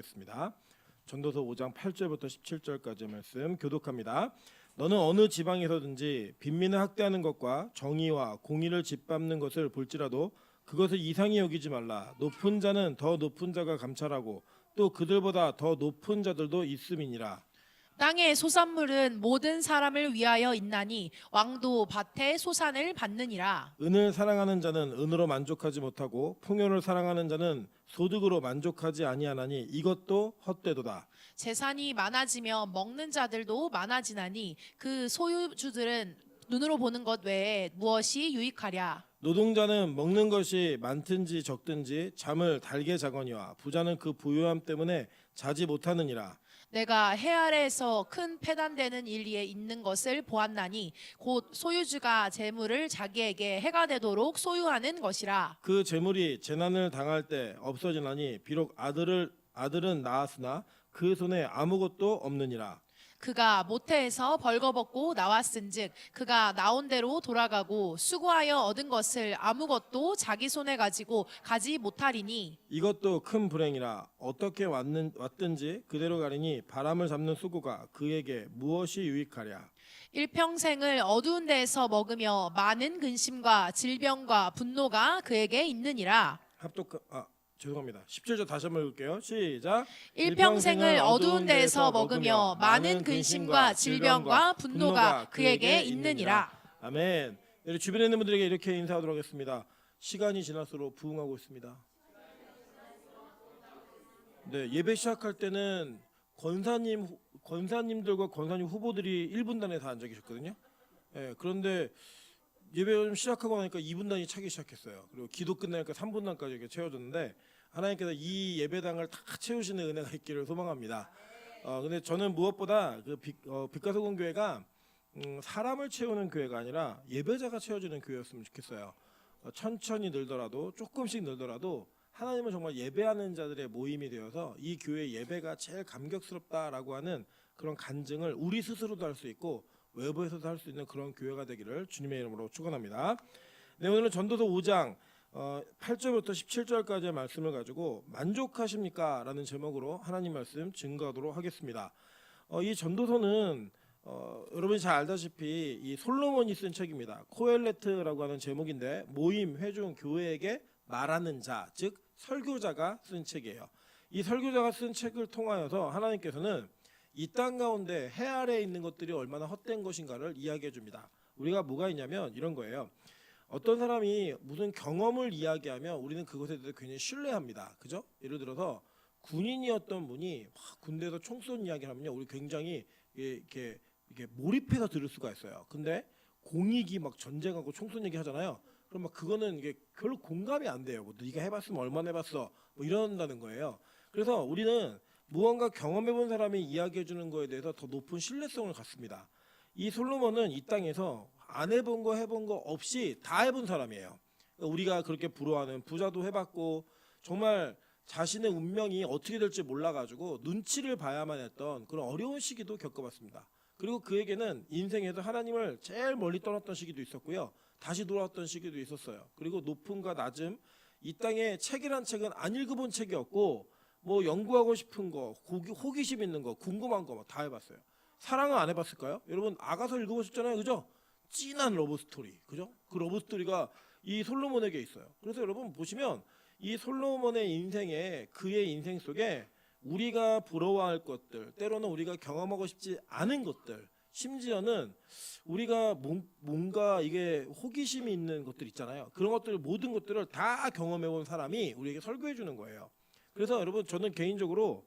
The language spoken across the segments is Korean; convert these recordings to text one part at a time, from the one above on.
겠습니다. 전도서 5장 8절부터 17절까지의 말씀 교독합니다. 너는 어느 지방에서든지 빈민을 학대하는 것과 정의와 공의를 짓밟는 것을 볼지라도 그것을 이상히 여기지 말라. 높은 자는 더 높은 자가 감찰하고 또 그들보다 더 높은 자들도 있음이니라. 땅의 소산물은 모든 사람을 위하여 있나니 왕도 밭의 소산을 받느니라. 은을 사랑하는 자는 은으로 만족하지 못하고 풍요를 사랑하는 자는 소득으로 만족하지 아니하나니 이것도 헛되도다. 재산이 많아지며 먹는 자들도 많아지나니 그 소유주들은 눈으로 보는 것 외에 무엇이 유익하랴. 노동자는 먹는 것이 많든지 적든지 잠을 달게 자거니와 부자는 그 부유함 때문에 자지 못하느니라. 내가 해 아래에서 큰 패단되는 일리에 있는 것을 보았나니 곧 소유주가 재물을 자기에게 해가 되도록 소유하는 것이라. 그 재물이 재난을 당할 때 없어지나니 비록 아들은 낳았으나 그 손에 아무것도 없느니라. 그가 모태에서 벌거벗고 나왔은즉 그가 나온 대로 돌아가고 수고하여 얻은 것을 아무것도 자기 손에 가지고 가지 못하리니 이것도 큰 불행이라. 어떻게 왔든지 그대로 가리니 바람을 잡는 수고가 그에게 무엇이 유익하랴. 일평생을 어두운 데에서 먹으며 많은 근심과 질병과 분노가 그에게 있느니라. 죄송합니다. 17절 다시 한번 읽을게요. 시작. 일평생을 어두운 데에서 먹으며 많은 근심과 질병과 분노가 그에게 있느니라. 아멘. 우리 주변에 있는 분들에게 이렇게 인사하도록 하겠습니다. 시간이 지날수록 부흥하고 있습니다. 네, 예배 시작할 때는 권사님들과 권사님 후보들이 1분단에 다 앉아 계셨거든요. 네, 그런데 예배 좀 시작하고 나니까 2분단이 차기 시작했어요. 그리고 기도 끝나니까 3분단까지 이렇게 채워졌는데 하나님께서 이 예배당을 다 채우시는 은혜가 있기를 소망합니다. 근데 저는 무엇보다 그 빛가소금 교회가 사람을 채우는 교회가 아니라 예배자가 채워지는 교회였으면 좋겠어요. 천천히 늘더라도 조금씩 늘더라도 하나님은 정말 예배하는 자들의 모임이 되어서 이 교회 예배가 제일 감격스럽다라고 하는 그런 간증을 우리 스스로도 할 수 있고 외부에서도 할 수 있는 그런 교회가 되기를 주님의 이름으로 축원합니다. 네, 오늘은 전도서 5장 8절부터 17절까지의 말씀을 가지고 만족하십니까? 라는 제목으로 하나님 말씀 증거하도록 하겠습니다. 이 전도서는 여러분이 잘 알다시피 이 솔로몬이 쓴 책입니다. 코엘레트라고 하는 제목인데 모임, 회중, 교회에게 말하는 자, 즉 설교자가 쓴 책이에요. 이 설교자가 쓴 책을 통하여서 하나님께서는 이 땅 가운데 해 아래에 있는 것들이 얼마나 헛된 것인가를 이야기해 줍니다. 우리가 뭐가 있냐면 이런 거예요. 어떤 사람이 무슨 경험을 이야기하면 우리는 그것에 대해서 굉장히 신뢰합니다. 그죠? 예를 들어서 군인이었던 분이 군대에서 총 쏜 이야기를 하면요, 우리 굉장히 이렇게 몰입해서 들을 수가 있어요. 근데 공익이 막 전쟁하고 총 쏜 얘기 하잖아요. 그럼 막 그거는 이게 별로 공감이 안 돼요. 뭐 네가 해봤으면 얼마나 해봤어? 뭐 이런다는 거예요. 그래서 우리는 무언가 경험해본 사람이 이야기해주는 거에 대해서 더 높은 신뢰성을 갖습니다. 이 솔로몬은 이 땅에서 안 해본 거 해본 거 없이 다 해본 사람이에요. 우리가 그렇게 부러워하는 부자도 해봤고 정말 자신의 운명이 어떻게 될지 몰라가지고 눈치를 봐야만 했던 그런 어려운 시기도 겪어봤습니다. 그리고 그에게는 인생에서 하나님을 제일 멀리 떠났던 시기도 있었고요. 다시 돌아왔던 시기도 있었어요. 그리고 높음과 낮음, 이 땅에 책이란 책은 안 읽어본 책이었고 뭐 연구하고 싶은 거, 호기심 있는 거, 궁금한 거 다 해봤어요. 사랑은 안 해봤을까요? 여러분 아가서 읽어보셨잖아요, 그죠? 진한 러브 스토리, 그죠? 그 러브 스토리가 이 솔로몬에게 있어요. 그래서 여러분 보시면 이 솔로몬의 인생에 그의 인생 속에 우리가 부러워할 것들, 때로는 우리가 경험하고 싶지 않은 것들, 심지어는 우리가 뭔가 이게 호기심이 있는 것들 있잖아요. 그런 것들 모든 것들을 다 경험해본 사람이 우리에게 설교해 주는 거예요. 그래서 여러분 저는 개인적으로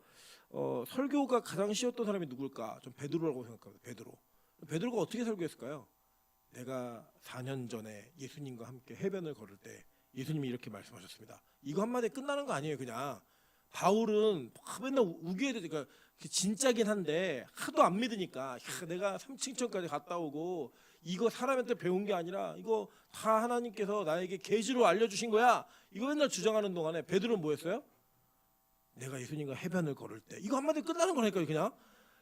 설교가 가장 쉬웠던 사람이 누굴까? 좀 베드로라고 생각합니다. 베드로가 어떻게 설교했을까요? 내가 4년 전에 예수님과 함께 해변을 걸을 때 예수님이 이렇게 말씀하셨습니다. 이거 한마디에 끝나는 거 아니에요. 그냥 바울은 맨날 우겨야 되니까 진짜긴 한데 하도 안 믿으니까 내가 삼층천까지 갔다 오고 이거 사람한테 배운 게 아니라 이거 다 하나님께서 나에게 계시로 알려주신 거야. 이거 맨날 주장하는 동안에 베드로는 뭐 했어요? 내가 예수님과 해변을 걸을 때 이거 한마디에 끝나는 거니까요. 그냥.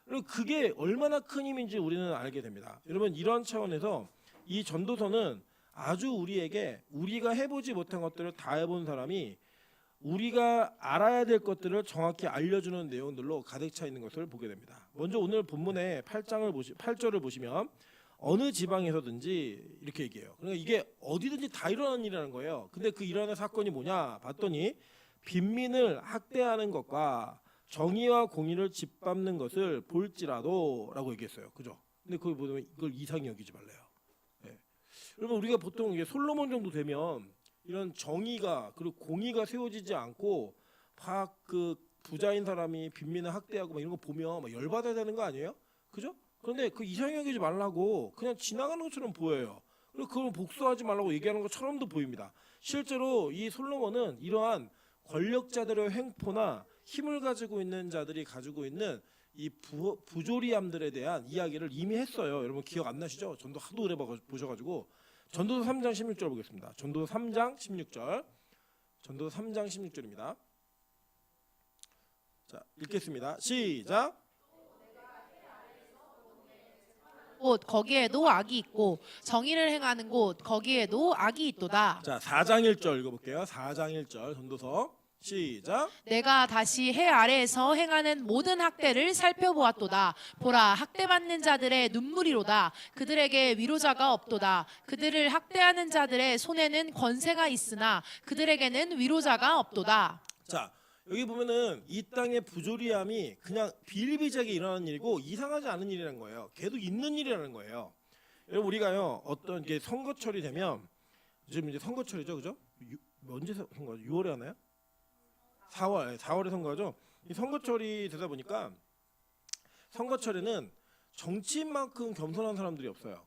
그리고 그게 얼마나 큰 힘인지 우리는 알게 됩니다. 여러분 이런 차원에서 이 전도서는 아주 우리에게 우리가 해보지 못한 것들을 다 해본 사람이 우리가 알아야 될 것들을 정확히 알려주는 내용들로 가득 차 있는 것을 보게 됩니다. 먼저 오늘 본문의 8절을 보시면 어느 지방에서든지 이렇게 얘기해요. 그러니까 이게 어디든지 다 일어나는 일이라는 거예요. 근데 그 일어나는 사건이 뭐냐 봤더니 빈민을 학대하는 것과 정의와 공의를 짓밟는 것을 볼지라도라고 얘기했어요. 그죠? 근데 거기 보면 이걸 이상히 여기지 말래요. 예. 여러분 우리가 보통 이게 솔로몬 정도 되면 이런 정의가 그리고 공의가 세워지지 않고 막 그 부자인 사람이 빈민을 학대하고 막 이런 거 보면 막 열받아야 되는 거 아니에요? 그죠? 그런데 그 이상히 여기지 말라고 그냥 지나가는 것처럼 보여요. 그리고 그걸 복수하지 말라고 얘기하는 것처럼도 보입니다. 실제로 이 솔로몬은 이러한 권력자들의 횡포나 힘을 가지고 있는 자들이 가지고 있는 이 부조리함들에 대한 이야기를 이미 했어요. 여러분 기억 안 나시죠? 전도 하도 오래 보셔가지고 전도서 3장 16절 보겠습니다. 전도서 3장 16절. 전도서 3장 16절입니다. 자, 읽겠습니다. 시작. 곳 거기에도 악이 있고 정의를 행하는 곳 거기에도 악이 있도다. 자, 4장 1절 읽어볼게요. 4장 1절 전도서 시작. 내가 다시 해 아래에서 행하는 모든 학대를 살펴보았도다. 보라, 학대받는 자들의 눈물이로다. 그들에게 위로자가 없도다. 그들을 학대하는 자들의 손에는 권세가 있으나 그들에게는 위로자가 없도다. 자, 여기 보면은 이 땅의 부조리함이 그냥 비일비재하게 일어나는 일이고 이상하지 않은 일이라는 거예요. 계속 있는 일이라는 거예요. 여러분 우리가요 어떤 게 선거철이 되면 지금 이제 선거철이죠, 그죠? 언제 선거? 6월에 하나요? 4월에 선거죠. 이 선거철이 되다 보니까 선거철에는 정치인만큼 겸손한 사람들이 없어요.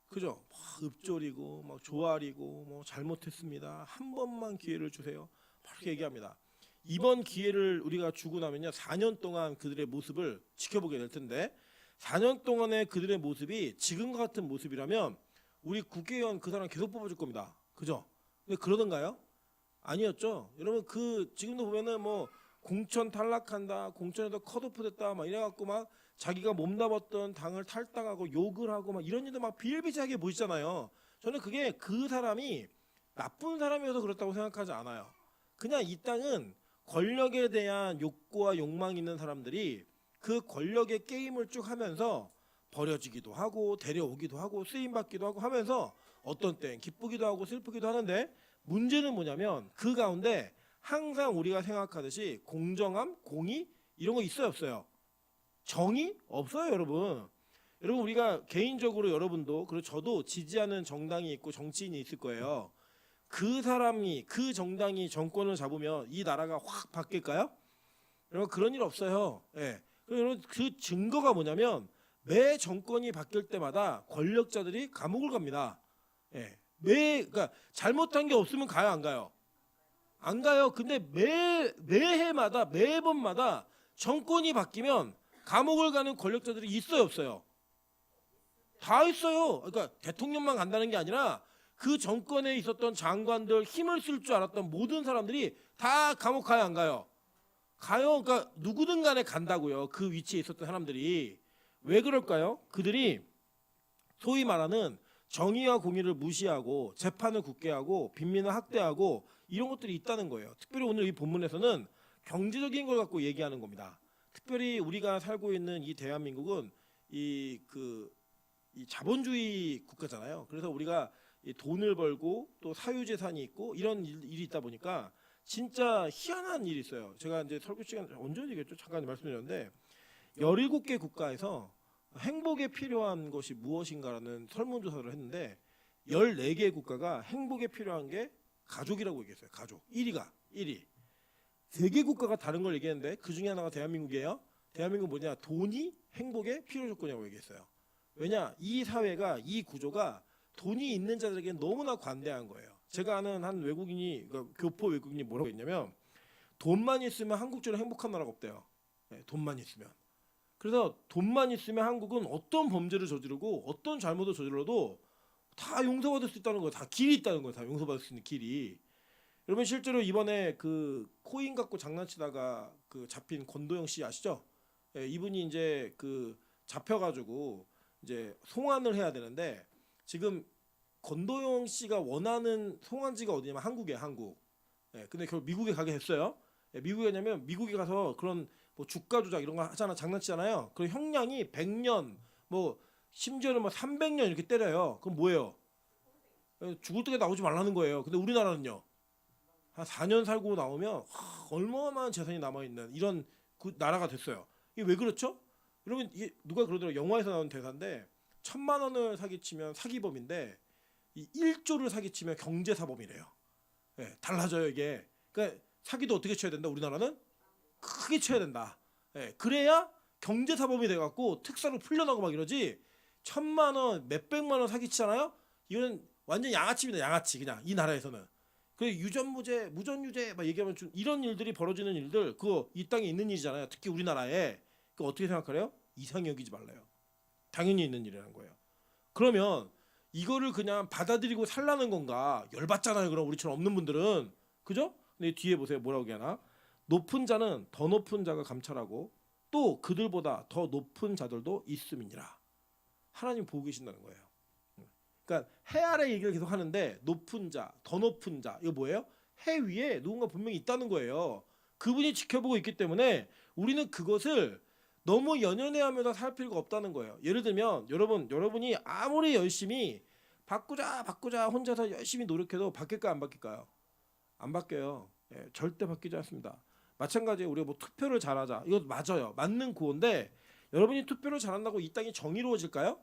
그죠? 막 읍조리고 막 조아리고 뭐 잘못했습니다. 한 번만 기회를 주세요. 그렇게 얘기합니다. 이번 기회를 우리가 주고 나면요 4년 동안 그들의 모습을 지켜보게 될 텐데 4년 동안의 그들의 모습이 지금과 같은 모습이라면 우리 국회의원 그 사람 계속 뽑아줄 겁니다. 그죠? 근데 그러던가요? 아니었죠. 여러분 그 지금도 보면은 뭐 공천 탈락한다, 공천에서 컷오프 됐다 막 이래갖고 막 자기가 몸담았던 당을 탈당하고 욕을 하고 막 이런 일도 막 비일비재하게 보이잖아요. 저는 그게 그 사람이 나쁜 사람이어서 그렇다고 생각하지 않아요. 그냥 이 땅은 권력에 대한 욕구와 욕망이 있는 사람들이 그 권력의 게임을 쭉 하면서 버려지기도 하고 데려오기도 하고 쓰임받기도 하고 하면서 어떤 땐 기쁘기도 하고 슬프기도 하는데 문제는 뭐냐면 그 가운데 항상 우리가 생각하듯이 공정함, 공의 이런 거 있어요 없어요? 정의? 없어요 여러분. 여러분 우리가 개인적으로 여러분도 그리고 저도 지지하는 정당이 있고 정치인이 있을 거예요. 그 사람이 그 정당이 정권을 잡으면 이 나라가 확 바뀔까요? 여러분 그런 일 없어요. 예. 여러분 그 증거가 뭐냐면 매 정권이 바뀔 때마다 권력자들이 감옥을 갑니다. 예. 그러니까 잘못한 게 없으면 가요 안 가요? 안 가요. 근데 매해마다 매번마다 정권이 바뀌면 감옥을 가는 권력자들이 있어요 없어요? 다 있어요. 그러니까 대통령만 간다는 게 아니라 그 정권에 있었던 장관들 힘을 쓸 줄 알았던 모든 사람들이 다 감옥 가요 안 가요? 가요. 그러니까 누구든 간에 간다고요. 그 위치에 있었던 사람들이. 왜 그럴까요? 그들이 소위 말하는 정의와 공의를 무시하고 재판을 굳게 하고 빈민을 학대하고 이런 것들이 있다는 거예요. 특별히 오늘 이 본문에서는 경제적인 걸 갖고 얘기하는 겁니다. 특별히 우리가 살고 있는 이 대한민국은 이 자본주의 국가잖아요. 그래서 우리가 이 돈을 벌고 또 사유재산이 있고 이런 일이 있다 보니까 진짜 희한한 일이 있어요. 제가 이제 설교 시간 언제 얘기했죠? 잠깐 말씀드렸는데 17개 국가에서 행복에 필요한 것이 무엇인가라는 설문조사를 했는데 14개 국가가 행복에 필요한 게 가족이라고 얘기했어요. 가족 1위가 1위. 3개 국가가 다른 걸 얘기했는데 그 중에 하나가 대한민국이에요. 대한민국 뭐냐? 돈이 행복의 필요 조건이라고 얘기했어요. 왜냐? 이 사회가 이 구조가 돈이 있는 자들에게 너무나 관대한 거예요. 제가 아는 한 외국인이 그러니까 교포 외국인이 뭐라고 했냐면 돈만 있으면 한국처럼 행복한 나라가 없대요. 네, 돈만 있으면. 그래서 돈만 있으면 한국은 어떤 범죄를 저지르고 어떤 잘못을 저질러도 다 용서받을 수 있다는 거예요. 다 길이 있다는 거예요. 다 용서받을 수 있는 길이. 여러분 실제로 이번에 그 코인 갖고 장난치다가 그 잡힌 권도영 씨 아시죠? 예, 이분이 이제 그 잡혀가지고 이제 송환을 해야 되는데 지금 권도영 씨가 원하는 송환지가 어디냐면 한국이에요. 한국. 예, 근데 결국 미국에 가게 됐어요. 예, 미국에 가냐면 미국에 가서 그런 뭐 주가 조작 이런 거 하잖아, 장난치잖아요. 그 형량이 100년, 뭐 심지어는 뭐 300년 이렇게 때려요. 그럼 뭐예요? 예, 죽을 때가 나오지 말라는 거예요. 근데 우리나라는요, 한 4년 살고 나오면 얼마나 재산이 남아 있는 이런 그 나라가 됐어요. 이게 왜 그렇죠? 여러분 이게 누가 그러더라고요. 영화에서 나온 대사인데 1,000만 원을 사기치면 사기범인데 이 1조를 사기치면 경제사범이래요. 예, 달라져요 이게. 그러니까 사기도 어떻게 쳐야 된다? 우리나라는 크게 쳐야 된다. 예, 그래야 경제사범이 돼갖고 특사로 풀려나고 막 이러지. 1,000만 원, 몇백만 원 사기치잖아요. 이거는 완전 양아치입니다. 양아치 그냥 이 나라에서는. 그 유전무죄, 무전유죄 막 얘기하면 좀 이런 일들이 벌어지는 일들 그거 이 땅에 있는 일이잖아요. 특히 우리나라에. 그 어떻게 생각하래요? 이상히 여기지 말래요. 당연히 있는 일이라는 거예요. 그러면 이거를 그냥 받아들이고 살라는 건가? 열받잖아요. 그럼 우리처럼 없는 분들은. 그죠? 근데 뒤에 보세요. 뭐라고 얘기하나? 높은 자는 더 높은 자가 감찰하고 또 그들보다 더 높은 자들도 있음이니라. 하나님 보고 계신다는 거예요. 그러니까 해 아래 얘기를 계속 하는데 높은 자, 더 높은 자 이거 뭐예요? 해 위에 누군가 분명히 있다는 거예요. 그분이 지켜보고 있기 때문에 우리는 그것을 너무 연연해하면서 살 필요가 없다는 거예요. 예를 들면 여러분이 아무리 열심히 바꾸자 혼자서 열심히 노력해도 바뀔까요 안 바뀔까요? 안 바뀌어요. 예, 절대 바뀌지 않습니다. 마찬가지로 우리가 뭐 투표를 잘하자 이거 맞아요. 맞는 구호인데 여러분이 투표를 잘한다고 이 땅이 정의로워질까요?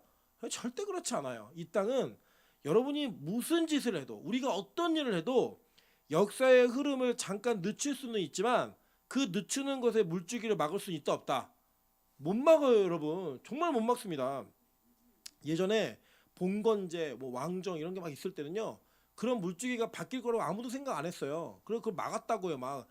절대 그렇지 않아요. 이 땅은 여러분이 무슨 짓을 해도 우리가 어떤 일을 해도 역사의 흐름을 잠깐 늦출 수는 있지만 그 늦추는 것의 물줄기를 막을 수는 있다 없다. 못 막아요 여러분. 정말 못 막습니다. 예전에 봉건제 뭐 왕정 이런 게 막 있을 때는요. 그런 물줄기가 바뀔 거라고 아무도 생각 안 했어요. 그래서 그걸 막았다고요. 막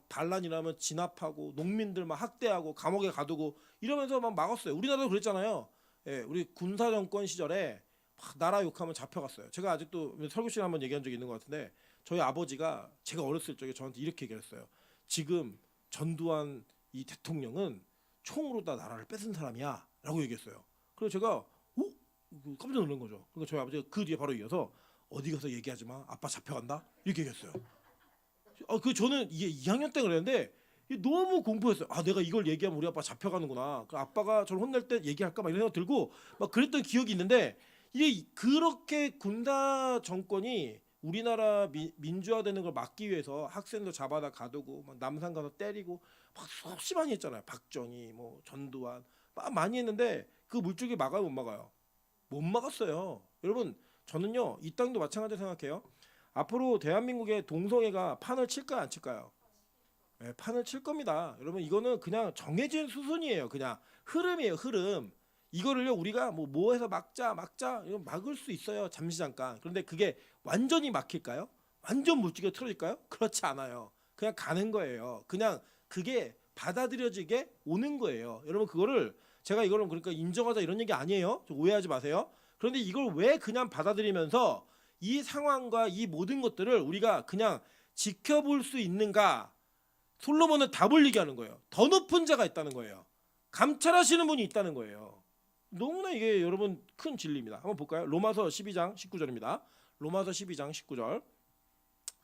반란이라면 진압하고 농민들 막 학대하고 감옥에 가두고 이러면서 막 막았어요. 우리나라도 그랬잖아요. 예, 우리 군사 정권 시절에 막 나라 욕하면 잡혀갔어요. 제가 아직도 설교 시간에 한번 얘기한 적이 있는 것 같은데 저희 아버지가 제가 어렸을 적에 저한테 이렇게 얘기했어요. 지금 전두환 이 대통령은 총으로 다 나라를 뺏은 사람이야 라고 얘기했어요. 그래서 제가 깜짝 놀란 거죠. 그러니까 저희 아버지가 그 뒤에 바로 이어서 어디 가서 얘기하지 마 아빠 잡혀간다 이렇게 얘기했어요. 저는 이게 2학년 때 그랬는데 너무 공포했어요. 아 내가 이걸 얘기하면 우리 아빠 잡혀가는구나. 그 아빠가 저를 혼낼 때 얘기할까 막 이런 생각 들고 막 그랬던 기억이 있는데 이게 그렇게 군사 정권이 우리나라 민주화되는 걸 막기 위해서 학생들 잡아다 가두고 막 남산 가서 때리고 막 수없이 많이 했잖아요. 박정희, 뭐 전두환 막 많이 했는데 그 물줄기 막아요 못 막아요? 못 막았어요. 여러분 저는요 이 땅도 마찬가지로 생각해요. 앞으로 대한민국의 동성애가 판을 칠까요 안 칠까요? 네, 판을 칠 겁니다. 여러분 이거는 그냥 정해진 수순이에요. 그냥 흐름이에요. 흐름. 이거를요 우리가 뭐 해서 막자 이거 막을 수 있어요. 잠시 잠깐. 그런데 그게 완전히 막힐까요? 완전 물줄기가 틀어질까요? 그렇지 않아요. 그냥 가는 거예요. 그냥 그게 받아들여지게 오는 거예요. 여러분 그거를 제가 이거를 그러니까 인정하자 이런 얘기 아니에요. 좀 오해하지 마세요. 그런데 이걸 왜 그냥 받아들이면서 이 상황과 이 모든 것들을 우리가 그냥 지켜볼 수 있는가? 솔로몬은 답을 얘기하는 거예요. 더 높은 자가 있다는 거예요. 감찰하시는 분이 있다는 거예요. 너무나 이게 여러분 큰 진리입니다. 한번 볼까요? 로마서 12장 19절입니다. 로마서 12장 19절.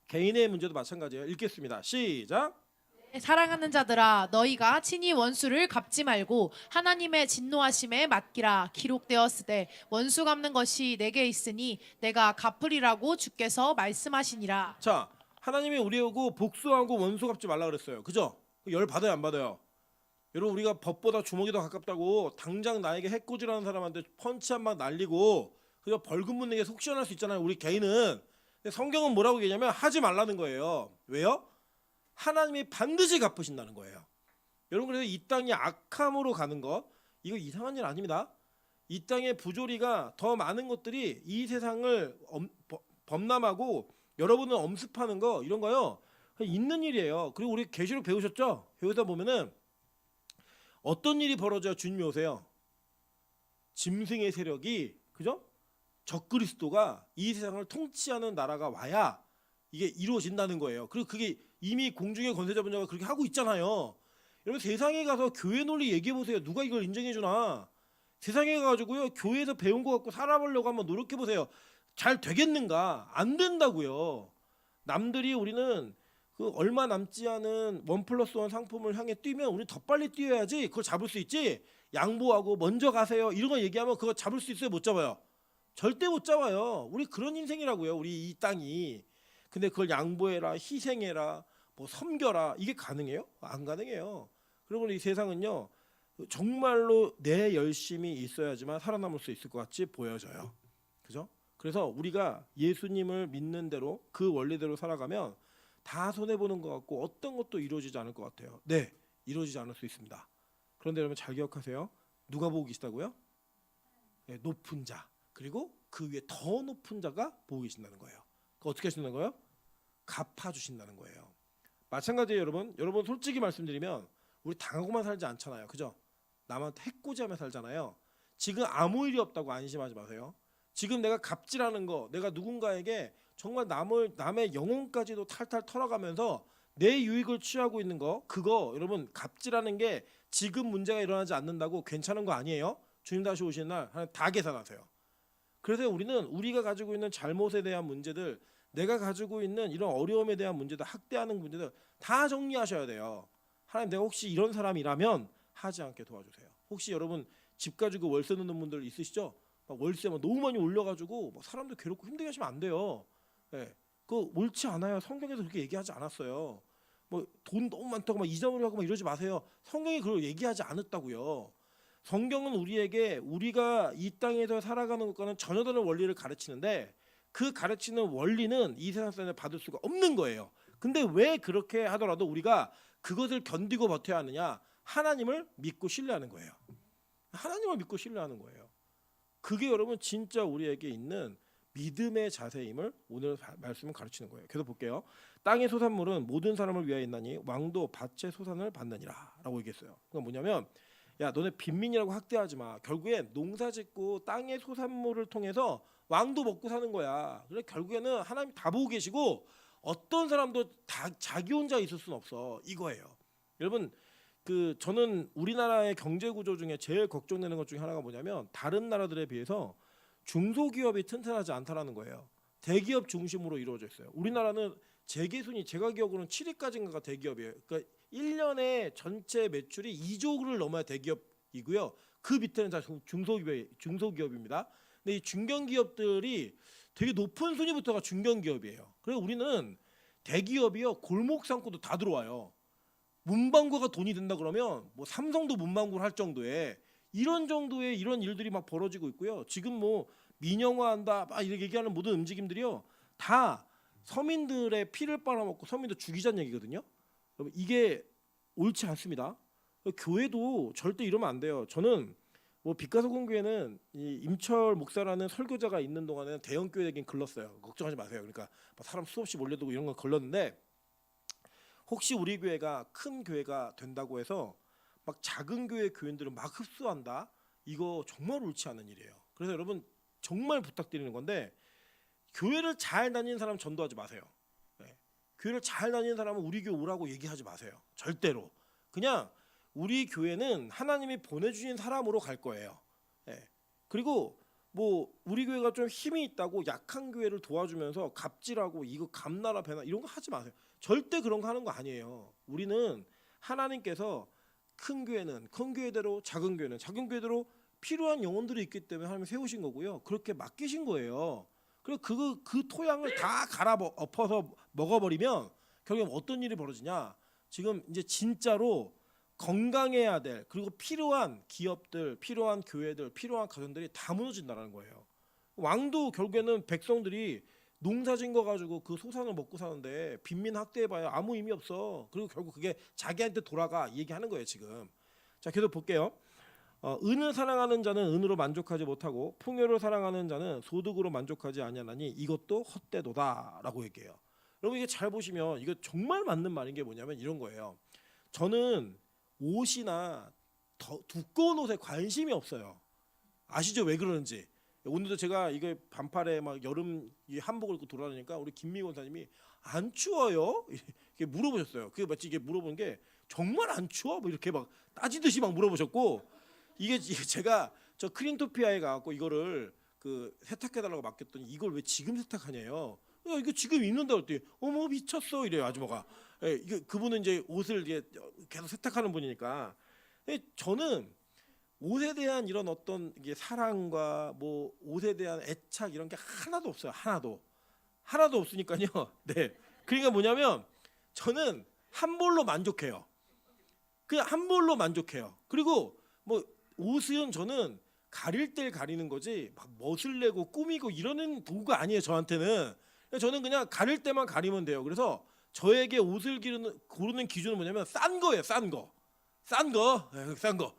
개인의 문제도 마찬가지예요. 읽겠습니다. 시작. 사랑하는 자들아 너희가 친히 원수를 갚지 말고 하나님의 진노하심에 맡기라. 기록되었으되 원수 갚는 것이 내게 있으니 내가 갚으리라고 주께서 말씀하시니라. 자, 하나님이 우리하고 복수하고 원수 갚지 말라 그랬어요. 그죠? 열 받아요 안 받아요? 여러분 우리가 법보다 주먹이 더 가깝다고 당장 나에게 해코지라는 사람한테 펀치 한 방 날리고 그저 벌금 묻는 게 속 시원할 수 있잖아요. 우리 개인은. 근데 성경은 뭐라고 얘기하냐면 하지 말라는 거예요. 왜요? 하나님이 반드시 갚으신다는 거예요. 여러분 그래서 이 땅이 악함으로 가는 것 이거 이상한 일 아닙니다. 이 땅의 부조리가 더 많은 것들이 이 세상을 범람하고 여러분은 엄습하는 거 이런 거요 있는 일이에요. 그리고 우리 계시록 배우셨죠? 배우다 보면은 어떤 일이 벌어져야 주님이 오세요? 짐승의 세력이 그죠? 적그리스도가 이 세상을 통치하는 나라가 와야 이게 이루어진다는 거예요. 그리고 그게 이미 공중의 권세자분자가 그렇게 하고 있잖아요. 여러분 세상에 가서 교회 논리 얘기해 보세요. 누가 이걸 인정해 주나? 세상에 가가지고요 교회에서 배운 거 갖고 살아보려고 한번 노력해 보세요. 잘 되겠는가? 안 된다고요. 남들이 우리는 그 얼마 남지 않은 1+1 상품을 향해 뛰면 우리 더 빨리 뛰어야지 그걸 잡을 수 있지. 양보하고 먼저 가세요 이런 거 얘기하면 그거 잡을 수 있어요? 못 잡아요? 절대 못 잡아요. 우리 그런 인생이라고요. 우리 이 땅이. 근데 그걸 양보해라, 희생해라, 뭐 섬겨라 이게 가능해요? 안 가능해요. 그리고 이 세상은요 정말로 내 열심이 있어야지만 살아남을 수 있을 것 같이 보여져요. 그죠? 그래서 우리가 예수님을 믿는 대로 그 원리대로 살아가면 다 손해 보는 것 같고 어떤 것도 이루어지지 않을 것 같아요. 네, 이루어지지 않을 수 있습니다. 그런데 여러분 잘 기억하세요. 누가 보고 계시다고요? 네, 높은 자. 그리고 그 위에 더 높은 자가 보고 계신다는 거예요. 어떻게 하신다는 거예요? 갚아주신다는 거예요. 마찬가지예요, 여러분. 여러분 솔직히 말씀드리면 우리 당하고만 살지 않잖아요. 그죠? 남한테 해코지하며 살잖아요. 지금 아무 일이 없다고 안심하지 마세요. 지금 내가 갑질하는 거, 내가 누군가에게 정말 남의 영혼까지도 탈탈 털어가면서 내 유익을 취하고 있는 거, 그거 여러분 갑질하는 게 지금 문제가 일어나지 않는다고 괜찮은 거 아니에요? 주님 다시 오시는 날 다 계산하세요. 그래서 우리는 우리가 가지고 있는 잘못에 대한 문제들, 내가 가지고 있는 이런 어려움에 대한 문제들, 학대하는 문제들 다 정리하셔야 돼요. 하나님, 내가 혹시 이런 사람이라면 하지 않게 도와주세요. 혹시 여러분 집 가지고 월세 넣는 분들 있으시죠? 막 월세 막 너무 많이 올려가지고 막 사람들 괴롭고 힘들게 하시면 안 돼요. 예, 그거 옳지 않아요. 성경에서 그렇게 얘기하지 않았어요. 뭐 돈 너무 많다고 막 이자물이 하고 막 이러지 마세요. 성경이 그걸 얘기하지 않았다고요. 성경은 우리에게 우리가 이 땅에서 살아가는 것과는 전혀 다른 원리를 가르치는데 그 가르치는 원리는 이 세상 사람에 받을 수가 없는 거예요. 근데 왜 그렇게 하더라도 우리가 그것을 견디고 버텨야 하느냐? 하나님을 믿고 신뢰하는 거예요. 하나님을 믿고 신뢰하는 거예요. 그게 여러분 진짜 우리에게 있는 믿음의 자세임을 오늘 말씀은 가르치는 거예요. 계속 볼게요. 땅의 소산물은 모든 사람을 위하여 있나니 왕도 밭의 소산을 받느니라 라고 얘기했어요. 그건 뭐냐면 야, 너네 빈민이라고 학대하지 마. 결국엔 농사짓고 땅의 소산물을 통해서 왕도 먹고 사는 거야. 그래 결국에는 하나님 다 보고 계시고 어떤 사람도 다 자기 혼자 있을 수는 없어. 이거예요. 여러분 저는 우리나라의 경제 구조 중에 제일 걱정되는 것 중에 하나가 뭐냐면 다른 나라들에 비해서 중소기업이 튼튼하지 않다라는 거예요. 대기업 중심으로 이루어져 있어요. 우리나라는 재계순위 제가 기억으로는 7위까지인가가 대기업이에요. 그러니까 1년에 전체 매출이 2조를 넘어야 대기업이고요. 그 밑에는 다 중소기업입니다. 근데 이 중견기업들이 되게 높은 순위부터가 중견기업이에요. 그래서 우리는 대기업이요 골목 상고도 다 들어와요. 문방구가 돈이 된다 그러면 뭐 삼성도 문방구를 할 정도의 이런 정도의 이런 일들이 막 벌어지고 있고요. 지금 뭐 민영화한다 막 이렇게 얘기하는 모든 움직임들이요 다 서민들의 피를 빨아먹고 서민들 죽이자는 얘기거든요. 이게 옳지 않습니다. 교회도 절대 이러면 안 돼요. 저는 뭐 빛가소금 교회는 이 임철 목사라는 설교자가 있는 동안에는 대형 교회 되긴 글렀어요. 걱정하지 마세요. 그러니까 사람 수없이 몰려들고 이런 건 걸렀는데 혹시 우리 교회가 큰 교회가 된다고 해서 막 작은 교회 교인들을 막 흡수한다? 이거 정말 옳지 않은 일이에요. 그래서 여러분 정말 부탁드리는 건데 교회를 잘 다니는 사람 전도하지 마세요. 네. 교회를 잘 다니는 사람은 우리 교회 오라고 얘기하지 마세요. 절대로. 그냥 우리 교회는 하나님이 보내주신 사람으로 갈 거예요. 네. 그리고 뭐 우리 교회가 좀 힘이 있다고 약한 교회를 도와주면서 갑질하고 이거 감나라 배나 이런 거 하지 마세요. 절대 그런 거 하는 거 아니에요. 우리는 하나님께서 큰 교회는 큰 교회대로 작은 교회는 작은 교회대로 필요한 영혼들이 있기 때문에 하나님이 세우신 거고요. 그렇게 맡기신 거예요. 그리고 그 토양을 다 갈아 엎어서 먹어버리면 결국 어떤 일이 벌어지냐? 지금 이제 진짜로 건강해야 될 그리고 필요한 기업들, 필요한 교회들, 필요한 가정들이 다 무너진다는 거예요. 왕도 결국에는 백성들이 농사진 거 가지고 그 소산을 먹고 사는데 빈민 학대해봐야 아무 의미 없어. 그리고 결국 그게 자기한테 돌아가 얘기하는 거예요 지금. 자 계속 볼게요. 은을 사랑하는 자는 은으로 만족하지 못하고 풍요를 사랑하는 자는 소득으로 만족하지 아니하나니 이것도 헛되도다라고 얘기해요. 여러분 이게 잘 보시면 이거 정말 맞는 말인 게 뭐냐면 이런 거예요. 저는 옷이나 두꺼운 옷에 관심이 없어요. 아시죠? 왜 그러는지. 오늘도 제가 이거 반팔에 막 여름 한복을 입고 돌아다니니까 우리 김미 원사님이 안 추워요? 이렇게 물어보셨어요. 그게 마치 이게 물어보는 게 정말 안 추워? 뭐 이렇게 막 따지듯이 막 물어보셨고 이게 제가 저 크린토피아에 가갖고 이거를 그 세탁해달라고 맡겼더니 이걸 왜 지금 세탁하냐요? 이거 지금 입는다 그랬더니 어머 미쳤어 이래요 아주머가. 예, 이게 그분은 이제 옷을 이제 계속 세탁하는 분이니까. 저는 옷에 대한 이런 어떤 이게 사랑과 뭐 옷에 대한 애착 이런 게 하나도 없어요. 하나도 없으니까요. 네. 그러니까 뭐냐면 저는 한 벌로 만족해요. 그냥 한 벌로 만족해요. 그리고 뭐 옷은 저는 가릴 때 가리는 거지 막 멋을 내고 꾸미고 이러는 도구가 아니에요. 저한테는. 저는 그냥 가릴 때만 가리면 돼요. 그래서 저에게 옷을 고르는 기준은 뭐냐면 싼 거예요. 싼 거. 싼 거.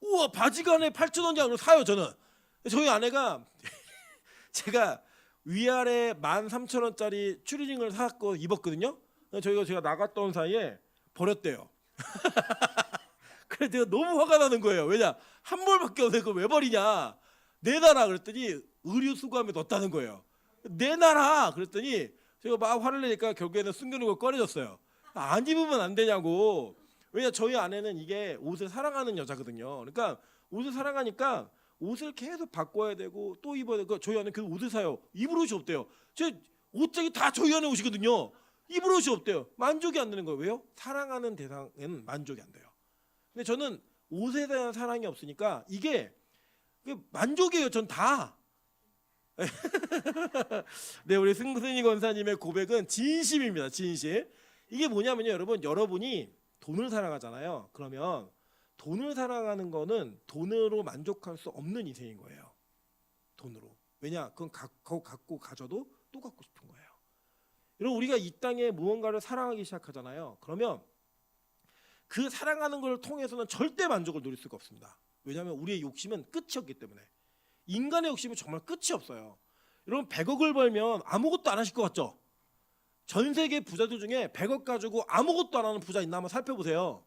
우와 바지가 안에 8,000원이야. 그럼 사요 저는. 저희 아내가 제가 위아래 13,000원짜리 추리닝을 사고 입었거든요. 제가 나갔다 온 사이에 버렸대요. 그래 내가 너무 화가 나는 거예요. 왜냐 한 벌밖에 없는데 그걸 왜 버리냐. 내놔라 그랬더니 의류 수거함에 넣었다는 거예요. 내놔라 그랬더니 제가 막 화를 내니까 결국에는 숨기는 걸 꺼내줬어요. 안 입으면 안 되냐고. 왜냐 저희 아내는 이게 옷을 사랑하는 여자거든요. 그러니까 옷을 사랑하니까 옷을 계속 바꿔야 되고 또 입어야 되고 저희 아내 그 옷을 사요. 입을 옷이 없대요. 제 옷장이 다 저희 아내 옷이거든요. 입을 옷이 없대요. 만족이 안 되는 거예요. 왜요? 사랑하는 대상에는 만족이 안 돼요. 근데 저는 옷에 대한 사랑이 없으니까 이게 만족이에요. 전 다. 네, 우리 승순이 권사님의 고백은 진심입니다. 진심. 이게 뭐냐면요, 여러분이 돈을 사랑하잖아요. 그러면 돈을 사랑하는 거는 돈으로 만족할 수 없는 인생인 거예요. 돈으로. 왜냐, 그건 갖고 가져도 또 갖고 싶은 거예요. 여러분 우리가 이 땅에 무언가를 사랑하기 시작하잖아요. 그러면 그 사랑하는 걸 통해서는 절대 만족을 누릴 수가 없습니다. 왜냐하면 우리의 욕심은 끝이 없기 때문에. 인간의 욕심은 정말 끝이 없어요. 여러분 100억을 벌면 아무것도 안 하실 것 같죠? 전 세계 부자들 중에 100억 가지고 아무것도 안 하는 부자 있나 한번 살펴보세요.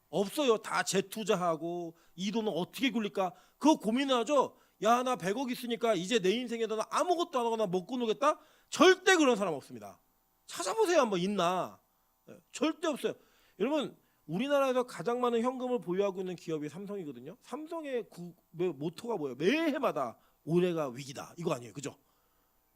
없어요. 다 재투자하고 이 돈을 어떻게 굴릴까 그거 고민하죠. 야 나 100억 있으니까 이제 내 인생에다 나 아무것도 안 하고 나 먹고 놀겠다. 절대 그런 사람 없습니다. 찾아보세요. 한번 있나. 절대 없어요. 여러분 우리나라에서 가장 많은 현금을 보유하고 있는 기업이 삼성이거든요. 삼성의 모토가 뭐예요? 매해마다 올해가 위기다. 이거 아니에요. 그죠?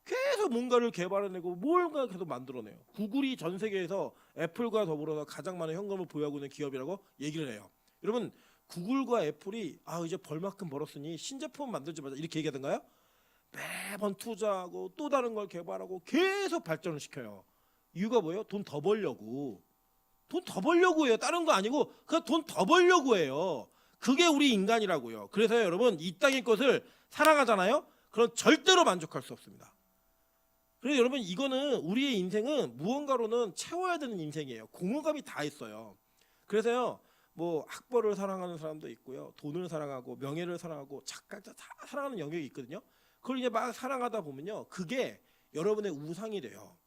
계속 뭔가를 개발해내고 뭔가 계속 만들어내요. 구글이 전 세계에서 애플과 더불어서 가장 많은 현금을 보유하고 있는 기업이라고 얘기를 해요. 여러분 구글과 애플이 이제 벌만큼 벌었으니 신제품 만들지 마자 이렇게 얘기하던가요? 매번 투자하고 또 다른 걸 개발하고 계속 발전을 시켜요. 이유가 뭐예요? 돈 더 벌려고. 돈 더 벌려고 해요. 다른 거 아니고 그냥 돈 더 벌려고 해요. 그게 우리 인간이라고요. 그래서 여러분 이 땅의 것을 사랑하잖아요. 그럼 절대로 만족할 수 없습니다. 그래서 여러분 이거는 우리의 인생은 무언가로는 채워야 되는 인생이에요. 공허감이 다 있어요. 그래서요 뭐 학벌을 사랑하는 사람도 있고요. 돈을 사랑하고 명예를 사랑하고 각자 다 사랑하는 영역이 있거든요. 그걸 이제 막 사랑하다 보면요. 그게 여러분의 우상이 돼요.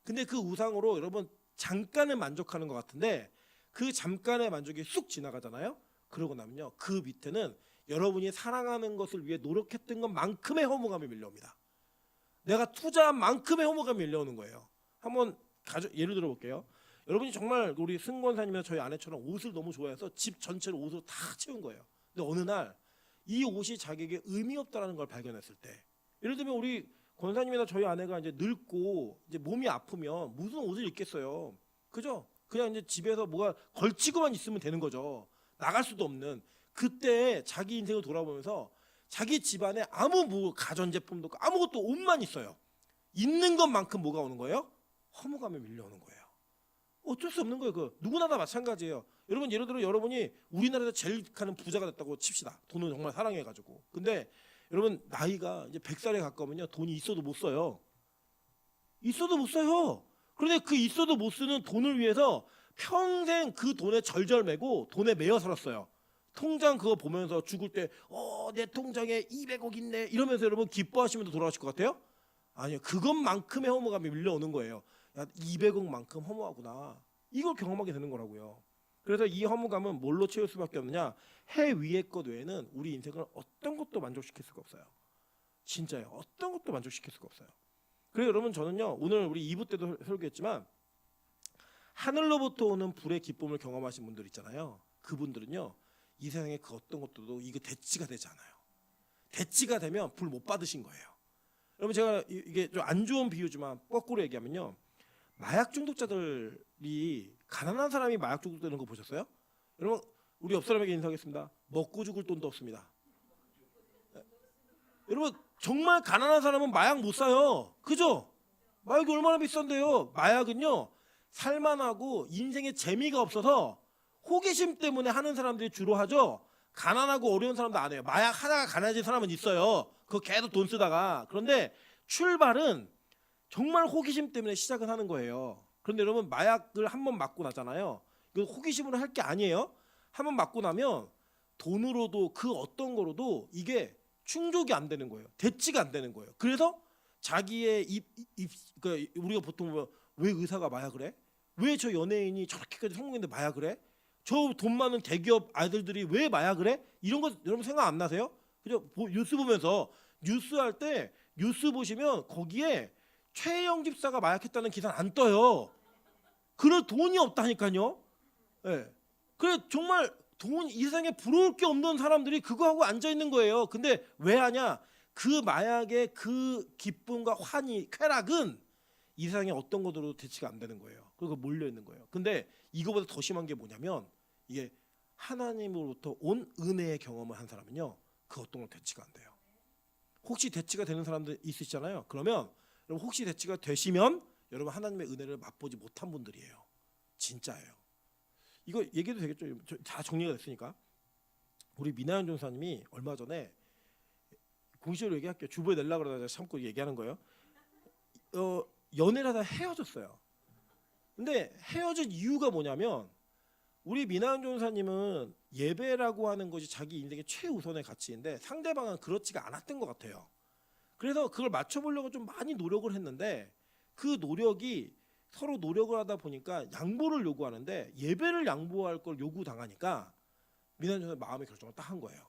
근데 그 우상으로 여러분 잠깐은 만족하는 것 같은데 그 잠깐의 만족이 쑥 지나가잖아요. 그러고 나면요. 그 밑에는 여러분이 사랑하는 것을 위해 노력했던 것만큼의 허무감이 밀려옵니다. 내가 투자한 만큼의 허무감이 밀려오는 거예요. 한번 예를 들어 볼게요. 여러분이 정말 우리 승권사님이나 저희 아내처럼 옷을 너무 좋아해서 집 전체를 옷으로 다 채운 거예요. 근데 어느 날 이 옷이 자기에게 의미 없다라는 걸 발견했을 때, 예를 들면 우리 권사님이나 저희 아내가 이제 늙고 이제 몸이 아프면 무슨 옷을 입겠어요. 그죠? 그냥 이제 집에서 뭐가 걸치고만 있으면 되는 거죠. 나갈 수도 없는. 그때 자기 인생을 돌아보면서 자기 집안에 아무 가전제품도 없고 아무것도 옷만 있어요. 있는 것만큼 뭐가 오는 거예요? 허무감에 밀려오는 거예요. 어쩔 수 없는 거예요. 누구나 다 마찬가지예요. 여러분 예를 들어 여러분이 우리나라에서 제일 가는 부자가 됐다고 칩시다. 돈을 정말 사랑해가지고. 근데 여러분 나이가 이제 100살에 가까우면요. 돈이 있어도 못 써요. 있어도 못 써요. 그런데 그 있어도 못 쓰는 돈을 위해서 평생 그 돈에 절절매고 돈에 매여 살았어요. 통장 그거 보면서 죽을 때 내 통장에 200억 있네 이러면서 여러분 기뻐하시면서 돌아가실 것 같아요? 아니요. 그것만큼의 허무감이 밀려오는 거예요. 야 200억만큼 허무하구나. 이걸 경험하게 되는 거라고요. 그래서 이 허무감은 뭘로 채울 수밖에 없느냐? 해 위의 것 외에는 우리 인생을 어떤 것도 만족시킬 수가 없어요. 진짜요. 어떤 것도 만족시킬 수가 없어요. 그래서 여러분 저는요. 오늘 우리 2부 때도 설교했지만 하늘로부터 오는 불의 기쁨을 경험하신 분들 있잖아요. 그분들은요. 이 세상에 그 어떤 것도 이거 대치가 되지 않아요. 대치가 되면 불 못 받으신 거예요. 여러분 제가 이게 좀 안 좋은 비유지만 거꾸로 얘기하면요. 마약 중독자들이 가난한 사람이 마약 중독되는 거 보셨어요? 여러분 우리 옆 사람에게 인사하겠습니다. 먹고 죽을 돈도 없습니다. 여러분 정말 가난한 사람은 마약 못 사요. 그죠? 마약이 얼마나 비싼데요. 마약은요 살만하고 인생에 재미가 없어서 호기심 때문에 하는 사람들이 주로 하죠. 가난하고 어려운 사람도 안 해요. 마약 하다가 가난해진 사람은 있어요. 그거 계속 돈 쓰다가. 그런데 출발은 정말 호기심 때문에 시작은 하는 거예요. 그런데 여러분 마약을 한 번 맞고 나잖아요. 이거 호기심으로 할 게 아니에요. 한 번 맞고 나면 돈으로도 그 어떤 거로도 이게 충족이 안 되는 거예요. 대치가 안 되는 거예요. 그래서 자기의 그러니까 우리가 보통 보면 왜 의사가 마약을 해? 왜 저 연예인이 저렇게까지 성공했는데 마약을 해? 저 돈 많은 대기업 아이들들이 왜 마약을 해? 이런 거 여러분 생각 안 나세요? 그죠? 뉴스 보면서 뉴스 할 때 뉴스 보시면 거기에 최영 집사가 마약했다는 기사는 안 떠요. 그럴 돈이 없다니까요. 예. 그래 정말 이 세상에 부러울 게 없는 사람들이 그거 하고 앉아 있는 거예요. 근데 왜 하냐? 그 마약의 그 기쁨과 환희, 쾌락은 이 세상에 어떤 것으로도 대치가 안 되는 거예요. 그리고 몰려 있는 거예요. 근데 이거보다 더 심한 게 뭐냐면 이게 하나님으로부터 온 은혜의 경험을 한 사람은요, 그 어떤 걸 대치가 안 돼요. 혹시 대치가 되는 사람들 있으시잖아요. 그러면 여러분 혹시 대치가 되시면 여러분 하나님의 은혜를 맛보지 못한 분들이에요. 진짜예요. 이거 얘기도 되겠죠. 다 정리가 됐으니까. 우리 민하연 전사님이 얼마 전에 공식으로 얘기할게요. 주부에 내려고 그러다가 참고 얘기하는 거예요. 연애를 하다 헤어졌어요. 근데 헤어진 이유가 뭐냐면 우리 민하연 전사님은 예배라고 하는 것이 자기 인생의 최우선의 가치인데 상대방은 그렇지가 않았던 것 같아요. 그래서 그걸 맞춰보려고 좀 많이 노력을 했는데 그 노력이 서로 노력을 하다 보니까 양보를 요구하는데 예배를 양보할 걸 요구당하니까 민하연 전사 마음의 결정을 딱 한 거예요.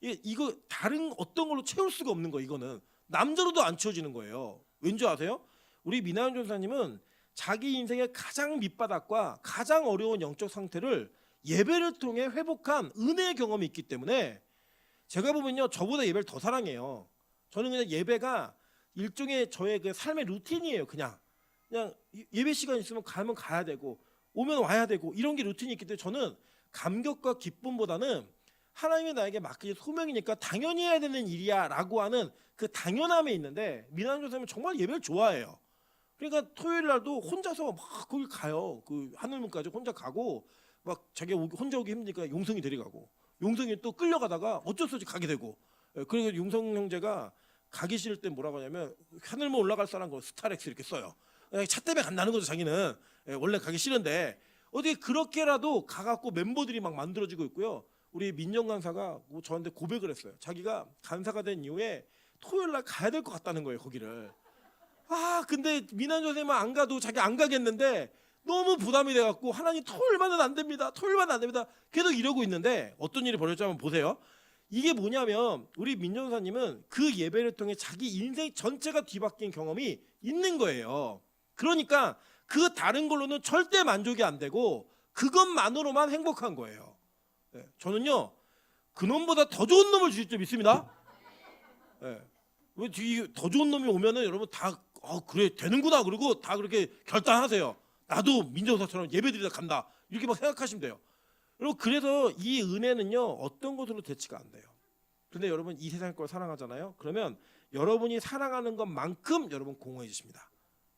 이거 다른 어떤 걸로 채울 수가 없는 거예요. 이거는 남자로도 안 채워지는 거예요. 왠지 아세요? 우리 민하연 전사님은 자기 인생의 가장 밑바닥과 가장 어려운 영적 상태를 예배를 통해 회복한 은혜의 경험이 있기 때문에 제가 보면요 저보다 예배를 더 사랑해요. 저는 그냥 예배가 일종의 저의 그 삶의 루틴이에요. 그냥 예배 시간 있으면 가면 가야 되고 오면 와야 되고 이런 게 루틴이 있기 때문에 저는 감격과 기쁨보다는 하나님이 나에게 맡긴 소명이니까 당연히 해야 되는 일이야 라고 하는 그 당연함에 있는데 민하연 전사님은 정말 예배를 좋아해요. 그러니까 토요일 날도 혼자서 막 거기 가요. 그 하늘문까지 혼자 가고 막 자기가 혼자 오기 힘드니까 용성이 데려가고 용성이 또 끌려가다가 어쩔 수 없이 가게 되고 그리고 용성 형제가 가기 싫을 때 뭐라고 하냐면 하늘문 올라갈 사람 거 스타렉스 이렇게 써요. 차 때문에 간다는 거죠. 자기는 원래 가기 싫은데 어떻게 그렇게라도 가갖고 멤버들이 막 만들어지고 있고요. 우리 민정 강사가 저한테 고백을 했어요. 자기가 간사가 된 이후에 토요일 날 가야 될 것 같다는 거예요. 거기를. 근데 민하연 선생님은 안 가도 자기 안 가겠는데 너무 부담이 돼갖고 하나님 토요일만은 안 됩니다. 토요일만은 안 됩니다. 계속 이러고 있는데 어떤 일이 벌어졌지 한번 보세요. 이게 뭐냐면 우리 민정사님은 그 예배를 통해 자기 인생 전체가 뒤바뀐 경험이 있는 거예요. 그러니까 그 다른 걸로는 절대 만족이 안 되고 그것만으로만 행복한 거예요. 저는요 그놈보다 더 좋은 놈을 주실 줄 믿습니다. 왜 더 좋은 놈이 오면은 여러분 다 그래 되는구나 그러고 다 그렇게 결단하세요. 나도 민정사처럼 예배드리다 간다 이렇게 막 생각하시면 돼요. 여러분 그래서 이 은혜는요 어떤 것으로 대치가 안 돼요. 그런데 여러분 이 세상 걸 사랑하잖아요. 그러면 여러분이 사랑하는 것만큼 여러분 공허해 지십니다.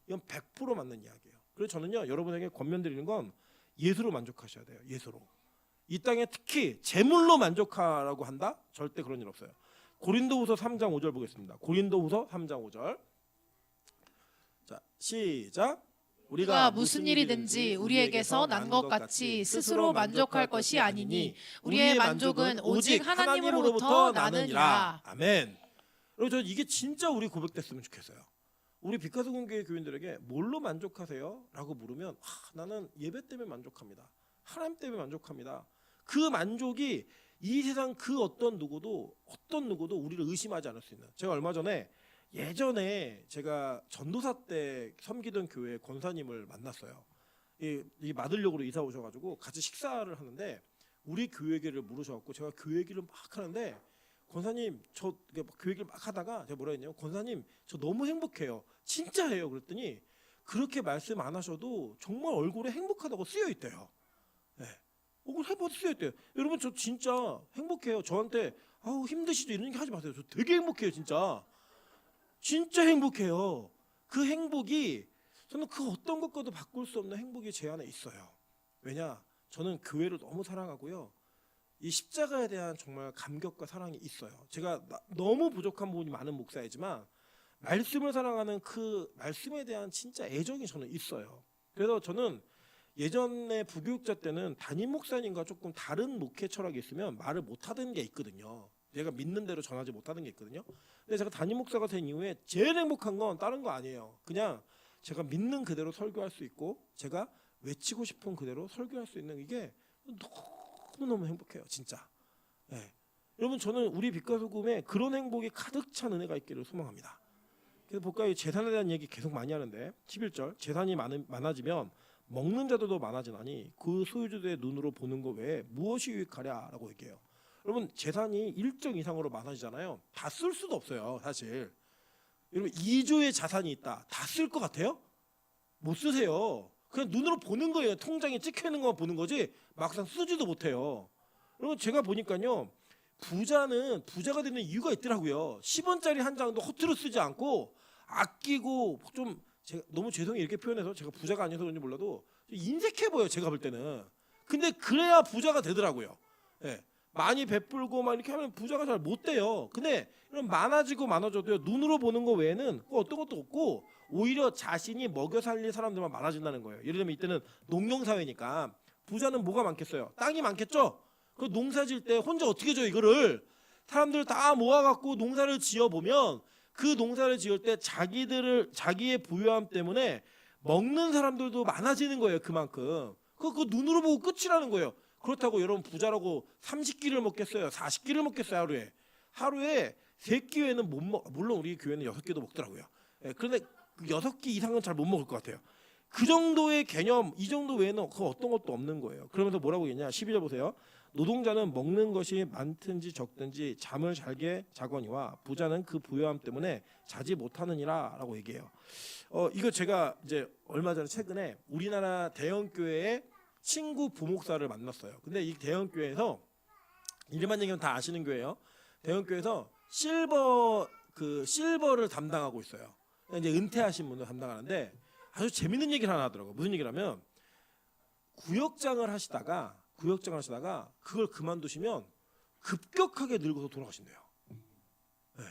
이건 100% 맞는 이야기예요. 그래서 저는요 여러분에게 권면드리는 건 예수로 만족하셔야 돼요. 예수로. 이 땅에 특히 재물로 만족하라고 한다? 절대 그런 일 없어요. 고린도후서 3장 5절 보겠습니다. 고린도후서 3장 5절. 자, 시작. 우리가 무슨 일이든지 우리에게서 난 것 같이 스스로 만족할 것이 아니니 우리의 만족은 오직 하나님으로부터 나느니라. 아멘. 여러분 저 이게 진짜 우리 고백됐으면 좋겠어요. 우리 빛가서 공교회 교인들에게 뭘로 만족하세요? 라고 물으면 나는 예배 때문에 만족합니다. 하나님 때문에 만족합니다. 그 만족이 이 세상 그 어떤 누구도 우리를 의심하지 않을 수 있는. 제가 얼마 전에 예전에 제가 전도사 때 섬기던 교회 권사님을 만났어요. 이 마들역으로 이사 오셔가지고 같이 식사를 하는데 우리 교회 얘기를 물으셔갖고 제가 교회 얘기를 막 하는데 권사님 저 교회 얘기를 막 하다가 제가 뭐라 했냐면 권사님 저 너무 행복해요. 진짜예요. 그랬더니 그렇게 말씀 안 하셔도 정말 얼굴에 행복하다고 쓰여 있대요. 네. 얼굴 해봐도 쓰여 있대요. 여러분 저 진짜 행복해요. 저한테 아우 힘드시죠 이런 얘기 하지 마세요. 저 되게 행복해요 진짜. 진짜 행복해요. 그 행복이 저는 그 어떤 것과도 바꿀 수 없는 행복이 제 안에 있어요. 왜냐? 저는 교회를 너무 사랑하고요. 이 십자가에 대한 정말 감격과 사랑이 있어요. 제가 너무 부족한 부분이 많은 목사이지만 말씀을 사랑하는 그 말씀에 대한 진짜 애정이 저는 있어요. 그래서 저는 예전에 부교육자 때는 담임 목사님과 조금 다른 목회 철학이 있으면 말을 못하던 게 있거든요. 제가 믿는 대로 전하지 못하는 게 있거든요. 근데 제가 담임 목사가 된 이후에 제일 행복한 건 다른 거 아니에요. 그냥 제가 믿는 그대로 설교할 수 있고 제가 외치고 싶은 그대로 설교할 수 있는 이게 너무너무 행복해요. 진짜. 네. 여러분 저는 우리 빛과 소금에 그런 행복이 가득 찬 은혜가 있기를 소망합니다. 그래서 볼까요? 재산에 대한 얘기 계속 많이 하는데 11절 재산이 많아지면 먹는 자들도 많아지나니 그 소유주들의 눈으로 보는 것 외에 무엇이 유익하랴라고 얘기해요. 여러분 재산이 일정 이상으로 많아지잖아요. 다 쓸 수도 없어요 사실. 여러분 2조의 자산이 있다. 다 쓸 것 같아요? 못 쓰세요. 그냥 눈으로 보는 거예요. 통장에 찍혀 있는 것만 보는 거지 막상 쓰지도 못해요. 여러분 제가 보니까요. 부자는 부자가 되는 이유가 있더라고요. 10원짜리 한 장도 허투루 쓰지 않고 아끼고 좀 제가 너무 죄송해요 이렇게 표현해서 제가 부자가 아니어서 그런지 몰라도 인색해 보여요 제가 볼 때는. 근데 그래야 부자가 되더라고요. 예. 많이 베풀고 막 이렇게 하면 부자가 잘 못 돼요. 근데 이런 많아지고 많아져도요 눈으로 보는 거 외에는 어떤 것도 없고 오히려 자신이 먹여 살릴 사람들만 많아진다는 거예요. 예를 들면 이때는 농경 사회니까 부자는 뭐가 많겠어요? 땅이 많겠죠. 그 농사 지을 때 혼자 어떻게 져 이거를 사람들 다 모아갖고 농사를 지어 보면 그 농사를 지을 때 자기의 부유함 때문에 먹는 사람들도 많아지는 거예요. 그만큼 그거 눈으로 보고 끝이라는 거예요. 그렇다고 여러분 부자라고 30끼를 먹겠어요? 40끼를 먹겠어요? 하루에 3끼 외에는 못 먹. 물론 우리 교회는 6끼도 먹더라고요. 예, 그런데 6끼 이상은 잘 못 먹을 것 같아요. 그 정도의 개념 이 정도 외에는 그 어떤 것도 없는 거예요. 그러면서 뭐라고 했냐 12절 보세요. 노동자는 먹는 것이 많든지 적든지 잠을 잘게 자거니와 부자는 그 부유함 때문에 자지 못하느니라 라고 얘기해요. 이거 제가 이제 얼마 전에 최근에 우리나라 대형교회의 친구 부목사를 만났어요. 근데 이 대형교회에서 이름만 얘기하면 다 아시는 교회예요. 대형교회에서 실버를 담당하고 있어요. 이제 은퇴하신 분을 담당하는데 아주 재밌는 얘기를 하나 하더라고요. 무슨 얘기를 하면 구역장을 하시다가 그걸 그만두시면 급격하게 늙어서 돌아가신대요. 네.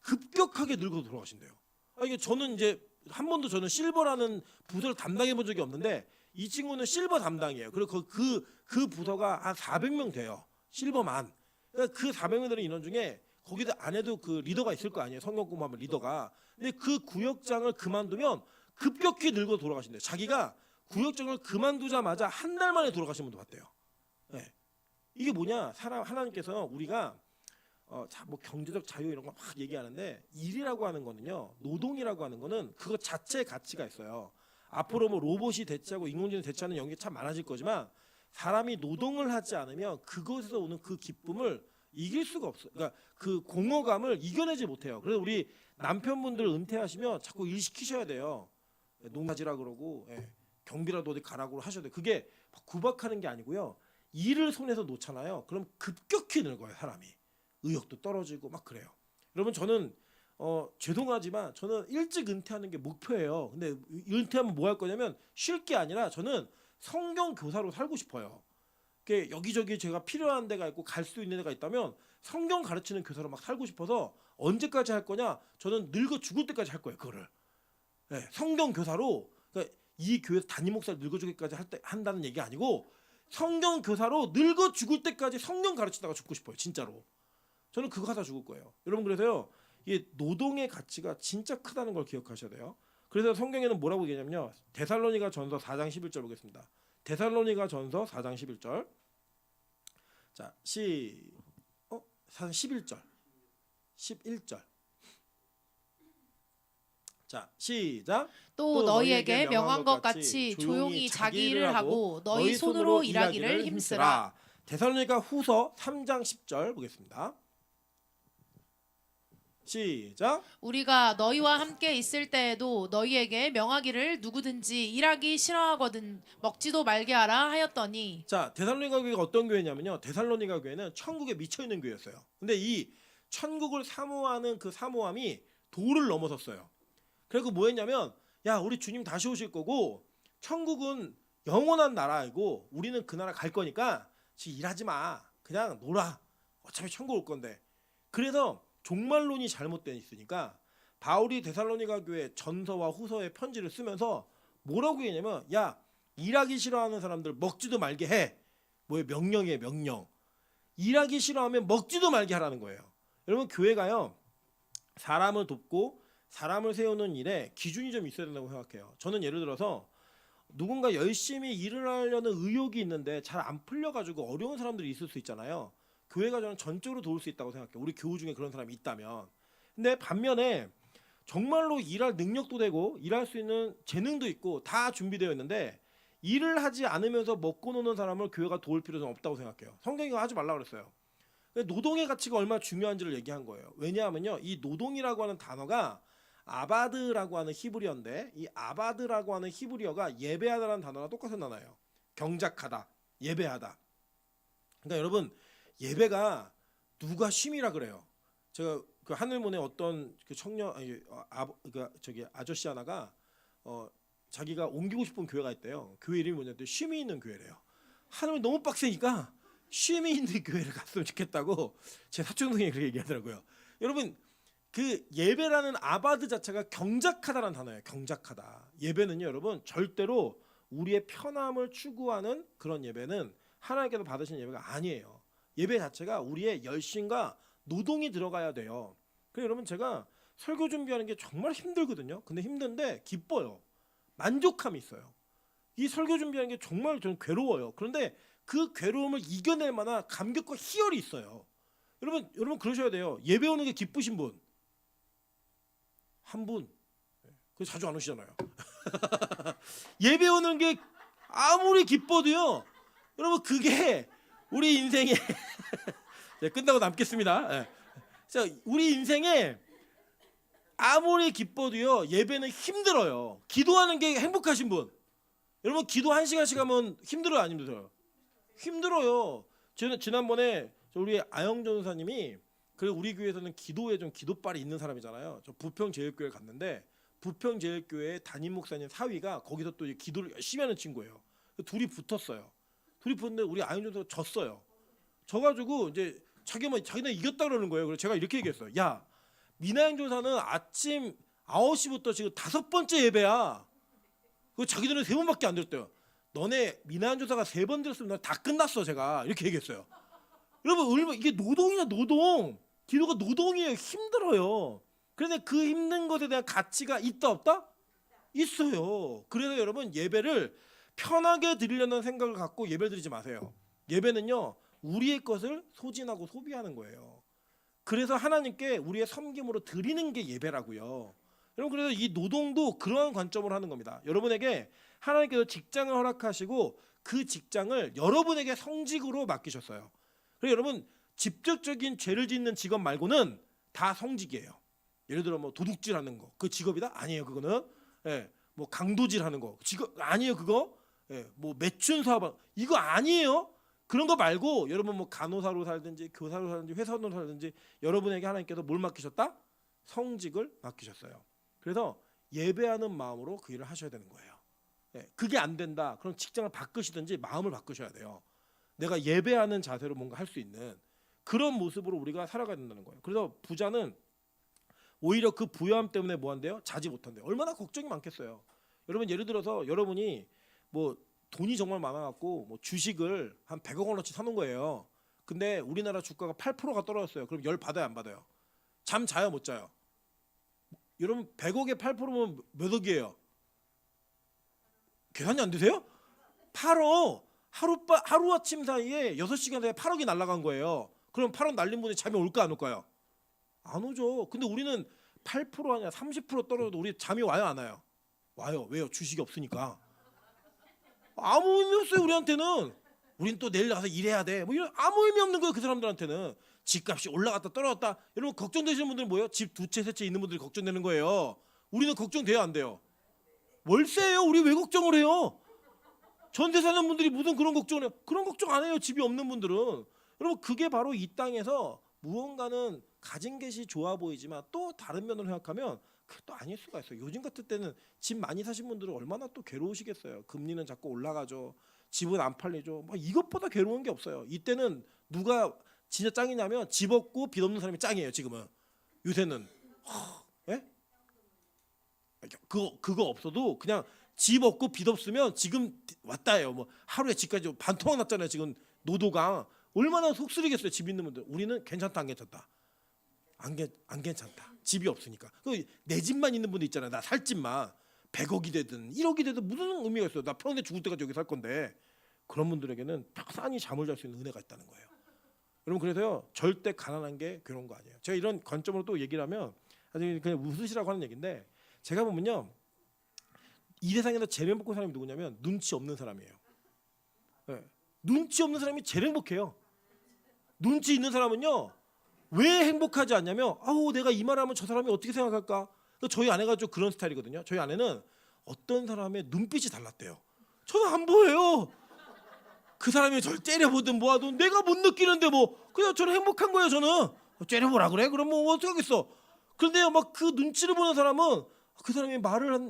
급격하게 늙어서 돌아가신대요. 이게 저는 이제 한 번도 저는 실버라는 부서를 담당해 본 적이 없는데 이 친구는 실버 담당이에요. 그리고 그 부서가 한 400명 돼요. 실버만. 그러니까 그 400명 되는 인원 중에 거기다 안에도 그 리더가 있을 거 아니에요. 성경 공부하면 리더가. 근데 그 구역장을 그만두면 급격히 늙어 돌아가신대요. 자기가 구역장을 그만두자마자 한 달 만에 돌아가신 분도 봤대요. 네. 이게 뭐냐? 하나님께서 우리가 뭐 경제적 자유 이런 거 막 얘기하는데 일이라고 하는 거는요, 노동이라고 하는 거는 그것 자체의 가치가 있어요. 앞으로 뭐 로봇이 대체하고 인공지능이 대체하는 연기 참 많아질 거지만 사람이 노동을 하지 않으면 그것에서 오는 그 기쁨을 이길 수가 없어요. 그러니까 그 공허감을 이겨내지 못해요. 그래서 우리 남편분들 은퇴하시면 자꾸 일 시키셔야 돼요. 농사지라 그러고 경비라도 어디 가라고 하셔야 돼요. 그게 구박하는 게 아니고요. 일을 손에서 놓잖아요. 그럼 급격히 늙어요 사람이. 의욕도 떨어지고 막 그래요. 여러분 저는 죄송하지만 저는 일찍 은퇴하는 게 목표예요. 근데 은퇴하면 뭐 할 거냐면 쉴 게 아니라 저는 성경 교사로 살고 싶어요. 여기저기 제가 필요한 데가 있고 갈 수 있는 데가 있다면 성경 가르치는 교사로 막 살고 싶어서 언제까지 할 거냐? 저는 늙어 죽을 때까지 할 거예요. 그거를. 네, 성경 교사로 그러니까 이 교회 담임 목사를 늙어 죽기까지 한다는 얘기 아니고 성경 교사로 늙어 죽을 때까지 성경 가르치다가 죽고 싶어요. 진짜로. 저는 그거 하다 죽을 거예요. 여러분 그래서요. 이 노동의 가치가 진짜 크다는 걸 기억하셔야 돼요. 그래서 성경에는 뭐라고 얘기하냐면요. 데살로니가 전서 4장 11절 보겠습니다. 데살로니가 전서 4장 11절. 자, 11절. 11절. 자, 시작. 또 너희에게 명한 것 같이 조용히 자기 일을 하고 너희 손으로 일하기를 힘쓰라. 데살로니가 후서 3장 10절 보겠습니다. 시작. 우리가 너희와 함께 있을 때에도 너희에게 명하기를 누구든지 일하기 싫어하거든 먹지도 말게 하라 하였더니. 자, 데살로니가 교회가 어떤 교회냐면요. 데살로니가 교회는 천국에 미쳐 있는 교회였어요. 근데 이 천국을 사모하는 그 사모함이 도를 넘어섰어요. 그리고 뭐 했냐면, 야, 우리 주님 다시 오실 거고 천국은 영원한 나라이고 우리는 그 나라 갈 거니까 지금 일하지 마. 그냥 놀아. 어차피 천국 올 건데. 그래서 종말론이 잘못돼 있으니까 바울이 데살로니가 교회 전서와 후서에 편지를 쓰면서 뭐라고 했냐면, 야, 일하기 싫어하는 사람들 먹지도 말게 해. 뭐의 명령이에요, 명령. 일하기 싫어하면 먹지도 말게 하라는 거예요. 여러분, 교회가요, 사람을 돕고 사람을 세우는 일에 기준이 좀 있어야 된다고 생각해요. 저는 예를 들어서 누군가 열심히 일을 하려는 의욕이 있는데 잘 안 풀려가지고 어려운 사람들이 있을 수 있잖아요. 교회가 저는 전적으로 도울 수 있다고 생각해요. 우리 교우 중에 그런 사람이 있다면. 근데 반면에 정말로 일할 능력도 되고 일할 수 있는 재능도 있고 다 준비되어 있는데 일을 하지 않으면서 먹고 노는 사람을 교회가 도울 필요는 없다고 생각해요. 성경이 하지 말라고 그랬어요. 노동의 가치가 얼마나 중요한지를 얘기한 거예요. 왜냐하면요, 이 노동이라고 하는 단어가 아바드라고 하는 히브리어인데, 이 아바드라고 하는 히브리어가 예배하다라는 단어랑 똑같은 단어예요. 경작하다, 예배하다. 그러니까 여러분, 예배가 누가 쉼이라 그래요. 제가 그 하늘문에 어떤 그 청년 저기 아저씨 하나가 자기가 옮기고 싶은 교회가 있대요. 교회 이름이 뭐냐면 쉼이 있는 교회래요. 하늘이 너무 빡세니까 쉼이 있는 교회를 갔으면 좋겠다고 제 사촌 동생이 그렇게 얘기하더라고요. 여러분, 그 예배라는 아바드 자체가 경작하다라는 단어예요. 경작하다. 예배는요, 여러분, 절대로 우리의 편함을 추구하는 그런 예배는 하나님께서 받으신 예배가 아니에요. 예배 자체가 우리의 열심과 노동이 들어가야 돼요. 그래서 여러분, 제가 설교 준비하는 게 정말 힘들거든요. 근데 힘든데 기뻐요. 만족감이 있어요. 이 설교 준비하는 게 정말 저는 괴로워요. 그런데 그 괴로움을 이겨낼 만한 감격과 희열이 있어요. 여러분 그러셔야 돼요. 예배 오는 게 기쁘신 분. 한 분. 그 자주 안 오시잖아요. 예배 오는 게 아무리 기뻐도요. 여러분, 그게 우리 인생에 네, 끝나고 남겠습니다. 네. 자, 우리 인생에 아무리 기뻐도요, 예배는 힘들어요. 기도하는 게 행복하신 분. 여러분, 기도 1시간씩 하면 힘들어요, 안 힘들어요? 힘들어요. 저는 지난번에 우리 아영 전사님이, 그리고 우리 교회에서는 기도에 좀 기도빨이 있는 사람이잖아요. 저 부평제일교회 갔는데 부평제일교회 담임 목사님 사위가 거기서 또 기도를 열심히 하는 친구예요. 둘이 붙었어요. 둘이 붙는데 우리 아영 전사가 졌어요. 져가지고 이제 자기네 이겼다 그러는 거예요. 그래서 제가 이렇게 얘기했어요. 야, 미나영 전사는 아침 9시부터 지금 5번째 예배야. 그 자기들은 3번밖에 안 들었대요. 너네 미나연 조사가 3번 들었으면 다 끝났어. 제가 이렇게 얘기했어요. 여러분, 얼마 이게 노동이냐, 노동. 기도가 노동이에요. 힘들어요. 그런데 그 힘든 것에 대한 가치가 있다 없다? 있어요. 그래서 여러분, 예배를 편하게 드리려는 생각을 갖고 예배 드리지 마세요. 예배는요, 우리의 것을 소진하고 소비하는 거예요. 그래서 하나님께 우리의 섬김으로 드리는 게 예배라고요. 여러분, 그래서 이 노동도 그러한 관점으로 하는 겁니다. 여러분에게 하나님께서 직장을 허락하시고 그 직장을 여러분에게 성직으로 맡기셨어요. 그래서 여러분, 직접적인 죄를 짓는 직업 말고는 다 성직이에요. 예를 들어 뭐 도둑질하는 거, 그 직업이다? 아니에요. 그거는 뭐 강도질하는 거, 직업 아니에요. 그거 뭐 매춘 사업 이거 아니에요. 그런 거 말고 여러분 뭐 간호사로 살든지 교사로 살든지 회사로 살든지 여러분에게 하나님께서 뭘 맡기셨다? 성직을 맡기셨어요. 그래서 예배하는 마음으로 그 일을 하셔야 되는 거예요. 그게 안 된다. 그럼 직장을 바꾸시든지 마음을 바꾸셔야 돼요. 내가 예배하는 자세로 뭔가 할 수 있는 그런 모습으로 우리가 살아가야 된다는 거예요. 그래서 부자는 오히려 그 부유함 때문에 뭐 한대요? 자지 못한대요. 얼마나 걱정이 많겠어요. 여러분, 예를 들어서 여러분이 뭐 돈이 정말 많아갖고 뭐 주식을 한 100억 원어치 사놓은 거예요. 근데 우리나라 주가가 8%가 떨어졌어요. 그럼 열 받아요, 안 받아요? 잠 자요, 못 자요? 여러분, 100억에 8%면 몇 억이에요? 계산이 안 되세요? 8억. 하루아침 사이에 6시간 사이에 8억이 날아간 거예요. 그럼 8억 날린 분이 잠이 올까 안 올까요? 안 오죠. 근데 우리는 8% 아니야 30% 떨어져도 우리 잠이 와요, 안 와요? 와요. 왜요? 주식이 없으니까. 아무 의미 없어요, 우리한테는. 우린 또 내일 나가서 일해야 돼. 뭐 이런 아무 의미 없는 거예요. 그 사람들한테는 집값이 올라갔다 떨어졌다. 여러분 걱정되시는 분들은 뭐예요? 집 두 채 세 채 있는 분들이 걱정되는 거예요. 우리는 걱정돼야 안 돼요. 월세예요. 우리 왜 걱정을 해요? 전세 사는 분들이 무슨 그런 걱정을 해요? 그런 걱정 안 해요. 집이 없는 분들은. 여러분 그게 바로 이 땅에서 무언가는 가진 것이 좋아 보이지만 또 다른 면으로 생각하면 그게 또 아닐 수가 있어요. 요즘 같을 때는 집 많이 사신 분들은 얼마나 또 괴로우시겠어요. 금리는 자꾸 올라가죠. 집은 안 팔리죠. 뭐 이것보다 괴로운 게 없어요. 이때는 누가 진짜 짱이냐면 집 없고 빚 없는 사람이 짱이에요. 지금은. 요새는 예? 그거 없어도 그냥 집 없고 빚 없으면 지금 왔다예요. 뭐 하루에 집까지 반토막 났잖아요. 지금 노도강 얼마나 속쓰리겠어요. 집 있는 분들. 우리는 괜찮다 안 괜찮다. 안 괜찮다. 집이 없으니까. 내 집만 있는 분들 있잖아요. 나 살 집만 100억이 되든 1억이 되든 무슨 의미가 있어요. 나 평생 죽을 때까지 여기 살 건데 그런 분들에게는 편안히 잠을 잘 수 있는 은혜가 있다는 거예요. 여러분 그래서요 절대 가난한 게 괴로운 거 아니에요. 제가 이런 관점으로 또 얘기를 하면 아주 그냥 웃으시라고 하는 얘기인데 제가 보면요 이 세상에서 제일 행복한 사람이 누구냐면 눈치 없는 사람이에요. 네. 눈치 없는 사람이 제일 행복해요. 눈치 있는 사람은요 왜 행복하지 않냐면 아우 내가 이 말하면 저 사람이 어떻게 생각할까. 저희 아내가 좀 그런 스타일이거든요. 저희 아내는 어떤 사람의 눈빛이 달랐대요. 저는 안 보여요. 그 사람이 저를 째려보든 뭐하든 내가 못 느끼는데 뭐 그냥 저는 행복한 거예요. 저는 째려보라 그래? 그럼 뭐 어떻게 하겠어. 그런데요 막 그 눈치를 보는 사람은 그 사람이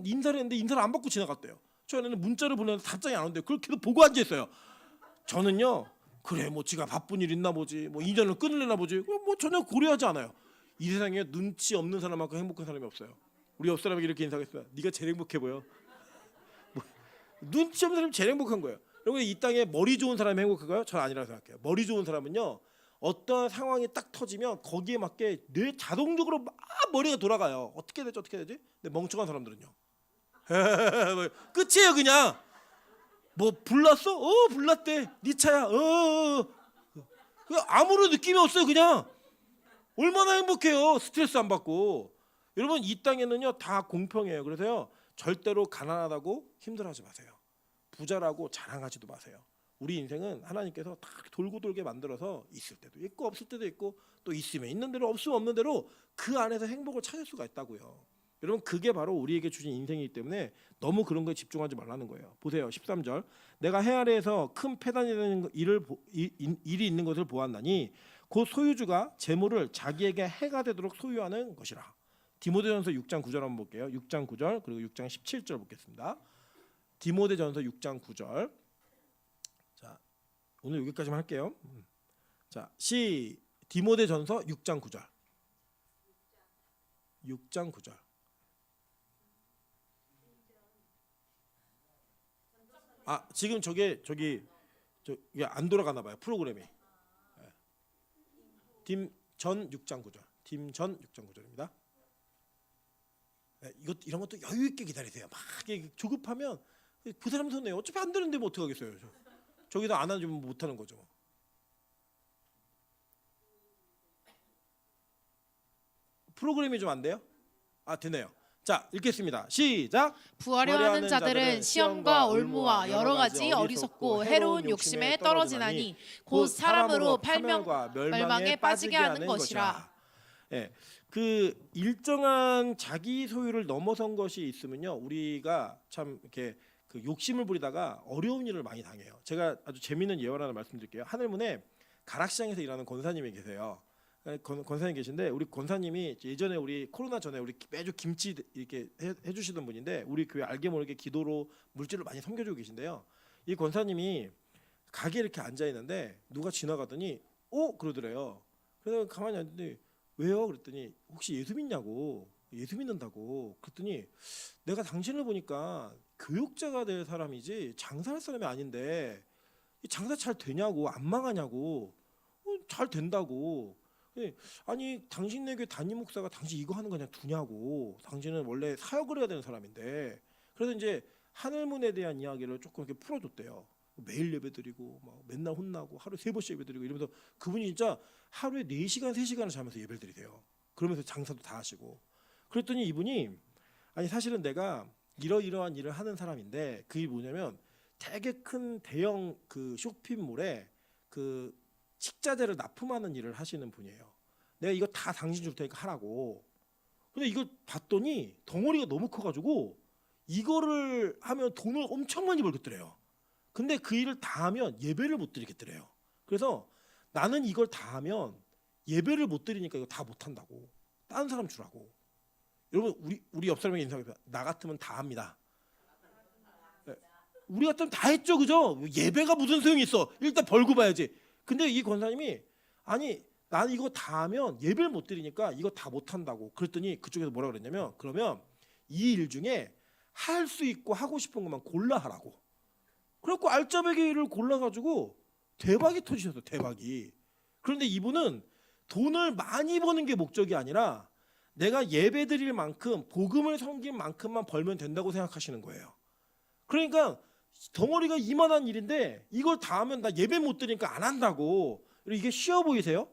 인사를 했는데 인사를 안 받고 지나갔대요. 저희 아내는 문자를 보내는데 답장이 안 오는데 그걸 계속 보고 앉아있어요. 저는요 그래 뭐 지가 바쁜 일 있나 보지 뭐 인연을 끊으려나 보지 뭐 전혀 고려하지 않아요. 이 세상에 눈치 없는 사람만큼 행복한 사람이 없어요. 우리 옆 사람에게 이렇게 인사했어요. 네가 제일 행복해 보여. 뭐, 눈치 없는 사람이 제일 행복한 거예요. 여러분 이 땅에 머리 좋은 사람이 행복한가요? 저는 아니라고 생각해요. 머리 좋은 사람은요 어떤 상황이 딱 터지면 거기에 맞게 뇌 자동적으로 막 머리가 돌아가요. 어떻게 되지 어떻게 되지? 근데 멍청한 사람들은요 끝이에요 그냥. 뭐 불났어? 불났대. 네 차야. 그냥 아무런 느낌이 없어요 그냥. 얼마나 행복해요. 스트레스 안 받고. 여러분 이 땅에는요 다 공평해요. 그래서요 절대로 가난하다고 힘들어하지 마세요. 부자라고 자랑하지도 마세요. 우리 인생은 하나님께서 다 돌고 돌게 만들어서 있을 때도 있고 없을 때도 있고 또 있으면 있는 대로 없으면 없는 대로 그 안에서 행복을 찾을 수가 있다고요. 여러분 그게 바로 우리에게 주신 인생이기 때문에 너무 그런 거에 집중하지 말라는 거예요. 보세요. 13절. 내가 해 아래에서 큰 패단이 되는 일이 있는 것을 보았나니 곧 소유주가 재물을 자기에게 해가 되도록 소유하는 것이라. 디모데전서 6장 9절 한번 볼게요. 6장 9절 그리고 6장 17절 보겠습니다. 디모데전서 6장 9절. 자, 오늘 여기까지만 할게요. 자, 디모데전서 6장 9절. 6장 9절. 지금 저기 안 돌아가나 봐요. 프로그램이. 딤전 6장 9절. 딤전 6장 9절입니다. 이런 것도 여유 있게 기다리세요. 막 조급하면 그 사람 손에 어차피 안 되는데 뭐 어떻게 하겠어요. 저기다 안 하면 못 하는 거죠. 프로그램이 좀 안 돼요? 되네요. 자, 읽겠습니다. 시작. 부하려 하는 자들은 시험과 올무와 여러 가지 어리석고 해로운 욕심에 떨어지나니 곧 사람으로 팔명과 멸망에 빠지게 하는 것이라. 예, 그 일정한 자기 소유를 넘어선 것이 있으면요, 우리가 참 이렇게 그 욕심을 부리다가 어려운 일을 많이 당해요. 제가 아주 재미있는 예화를 하나 말씀드릴게요. 하늘문에 가락시장에서 일하는 권사님이 계세요. 권사님 계신데 우리 권사님이 예전에 우리 코로나 전에 우리 매주 김치 이렇게 해주시던 분인데 우리 교회 알게 모르게 기도로 물질을 많이 섬겨주고 계신데요. 이 권사님이 가게에 이렇게 앉아 있는데 누가 지나가더니 그러더래요. 그래서 가만히 앉는데 왜요? 그랬더니 혹시 예수 믿냐고. 예수 믿는다고. 그랬더니 내가 당신을 보니까 교육자가 될 사람이지 장사할 사람이 아닌데 장사 잘 되냐고. 안 망하냐고. 잘 된다고. 아니 당신네 교회 담임 목사가 당신 이거 하는 거 그냥 두냐고. 당신은 원래 사역을 해야 되는 사람인데. 그래서 이제 하늘문에 대한 이야기를 조금 이렇게 풀어줬대요. 매일 예배드리고 막 맨날 혼나고 하루 3번씩 예배드리고 이러면서 그분이 진짜 하루에 4시간 3시간을 자면서 예배를 드리세요. 그러면서 장사도 다 하시고. 그랬더니 이분이 아니 사실은 내가 이러이러한 일을 하는 사람인데 그게 뭐냐면 되게 큰 대형 그 쇼핑몰에 그 식자재를 납품하는 일을 하시는 분이에요. 내가 이거 다 당신 줄 테니까 하라고. 근데 이걸 봤더니 덩어리가 너무 커가지고 이거를 하면 돈을 엄청 많이 벌겠더래요. 근데 그 일을 다 하면 예배를 못 드리겠더래요. 그래서 나는 이걸 다 하면 예배를 못 드리니까 이거 다 못한다고. 다른 사람 주라고. 여러분 우리 옆 사람에게 인사해서 나 같으면 다 합니다. 네. 우리 같으면 다 했죠, 그죠? 예배가 무슨 소용이 있어? 일단 벌고 봐야지. 근데 이 권사님이 아니 나는 이거 다 하면 예배를 못 드리니까 이거 다 못한다고. 그랬더니 그쪽에서 뭐라 그랬냐면 그러면 이 일 중에 할 수 있고 하고 싶은 것만 골라 하라고. 그래갖고 알짜배기 일을 골라가지고 대박이 터지셨어, 대박이. 그런데 이분은 돈을 많이 버는 게 목적이 아니라 내가 예배 드릴 만큼 복음을 섬긴 만큼만 벌면 된다고 생각하시는 거예요. 그러니까 덩어리가 이만한 일인데 이걸 다 하면 나 예배 못 드리니까 안 한다고. 이게 쉬워 보이세요?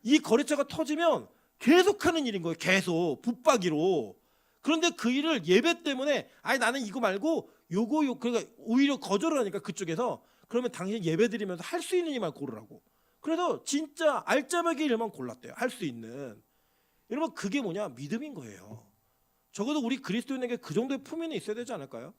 이 거래처가 터지면 계속하는 일인 거예요. 계속 붙박이로. 그런데 그 일을 예배 때문에 아니 나는 이거 말고 요거 그러니까 오히려 거절을 하니까 그쪽에서 그러면 당신 예배 드리면서 할 수 있는 일만 고르라고. 그래서 진짜 알짜배기 일만 골랐대요. 할 수 있는. 여러분 그게 뭐냐? 믿음인 거예요. 적어도 우리 그리스도인에게 그 정도의 품위는 있어야 되지 않을까요?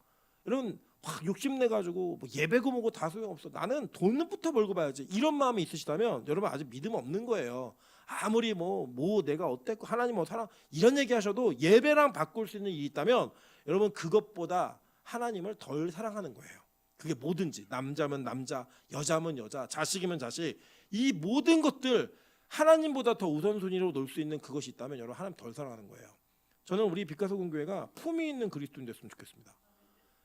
여러분 확 욕심내가지고 뭐 예배고 뭐고 다 소용없어. 나는 돈부터 벌고 봐야지. 이런 마음이 있으시다면 여러분 아직 믿음 없는 거예요. 아무리 뭐 내가 어땠고 하나님 뭐 사랑 이런 얘기하셔도 예배랑 바꿀 수 있는 일이 있다면 여러분 그것보다 하나님을 덜 사랑하는 거예요. 그게 뭐든지 남자면 남자, 여자면 여자, 자식이면 자식 이 모든 것들 하나님보다 더 우선순위로 놓을 수 있는 그것이 있다면 여러분 하나님 덜 사랑하는 거예요. 저는 우리 빛가서공교회가 품위 있는 그리스도인 됐으면 좋겠습니다.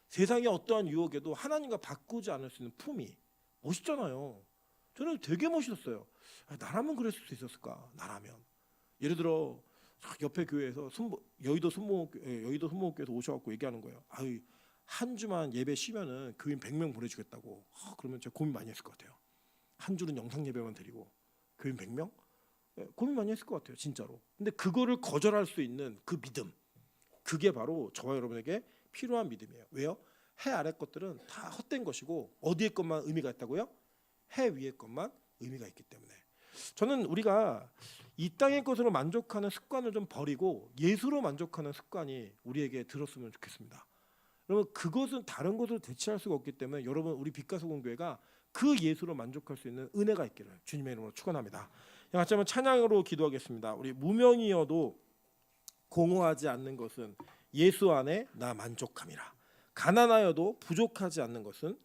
세상의 어떠한 유혹에도 하나님과 바꾸지 않을 수 있는 품위 멋있잖아요. 저는 되게 멋있었어요. 나라면 그랬을 수 있었을까? 나라면 예를 들어 옆에 교회에서 여의도 순복음교회에서 오셔갖고 얘기하는 거예요. 아유 한 주만 예배 쉬면은 교인 100명 보내주겠다고. 그러면 제가 고민 많이 했을 것 같아요. 한 주는 영상 예배만 드리고 교인 100명? 고민 많이 했을 것 같아요, 진짜로. 근데 그거를 거절할 수 있는 그 믿음, 그게 바로 저와 여러분에게 필요한 믿음이에요. 왜요? 해 아래 것들은 다 헛된 것이고 어디의 것만 의미가 있다고요? 해 위의 것만 의미가 있기 때문에 저는 우리가 이 땅의 것으로 만족하는 습관을 좀 버리고 예수로 만족하는 습관이 우리에게 들었으면 좋겠습니다. 여러분 그것은 다른 것으로 대체할 수가 없기 때문에 여러분 우리 빛가서공교회가 그 예수로 만족할 수 있는 은혜가 있기를 주님의 이름으로 축원합니다. 같이 한번 찬양으로 기도하겠습니다. 우리 무명이어도 공허하지 않는 것은 예수 안에 나 만족함이라. 가난하여도 부족하지 않는 것은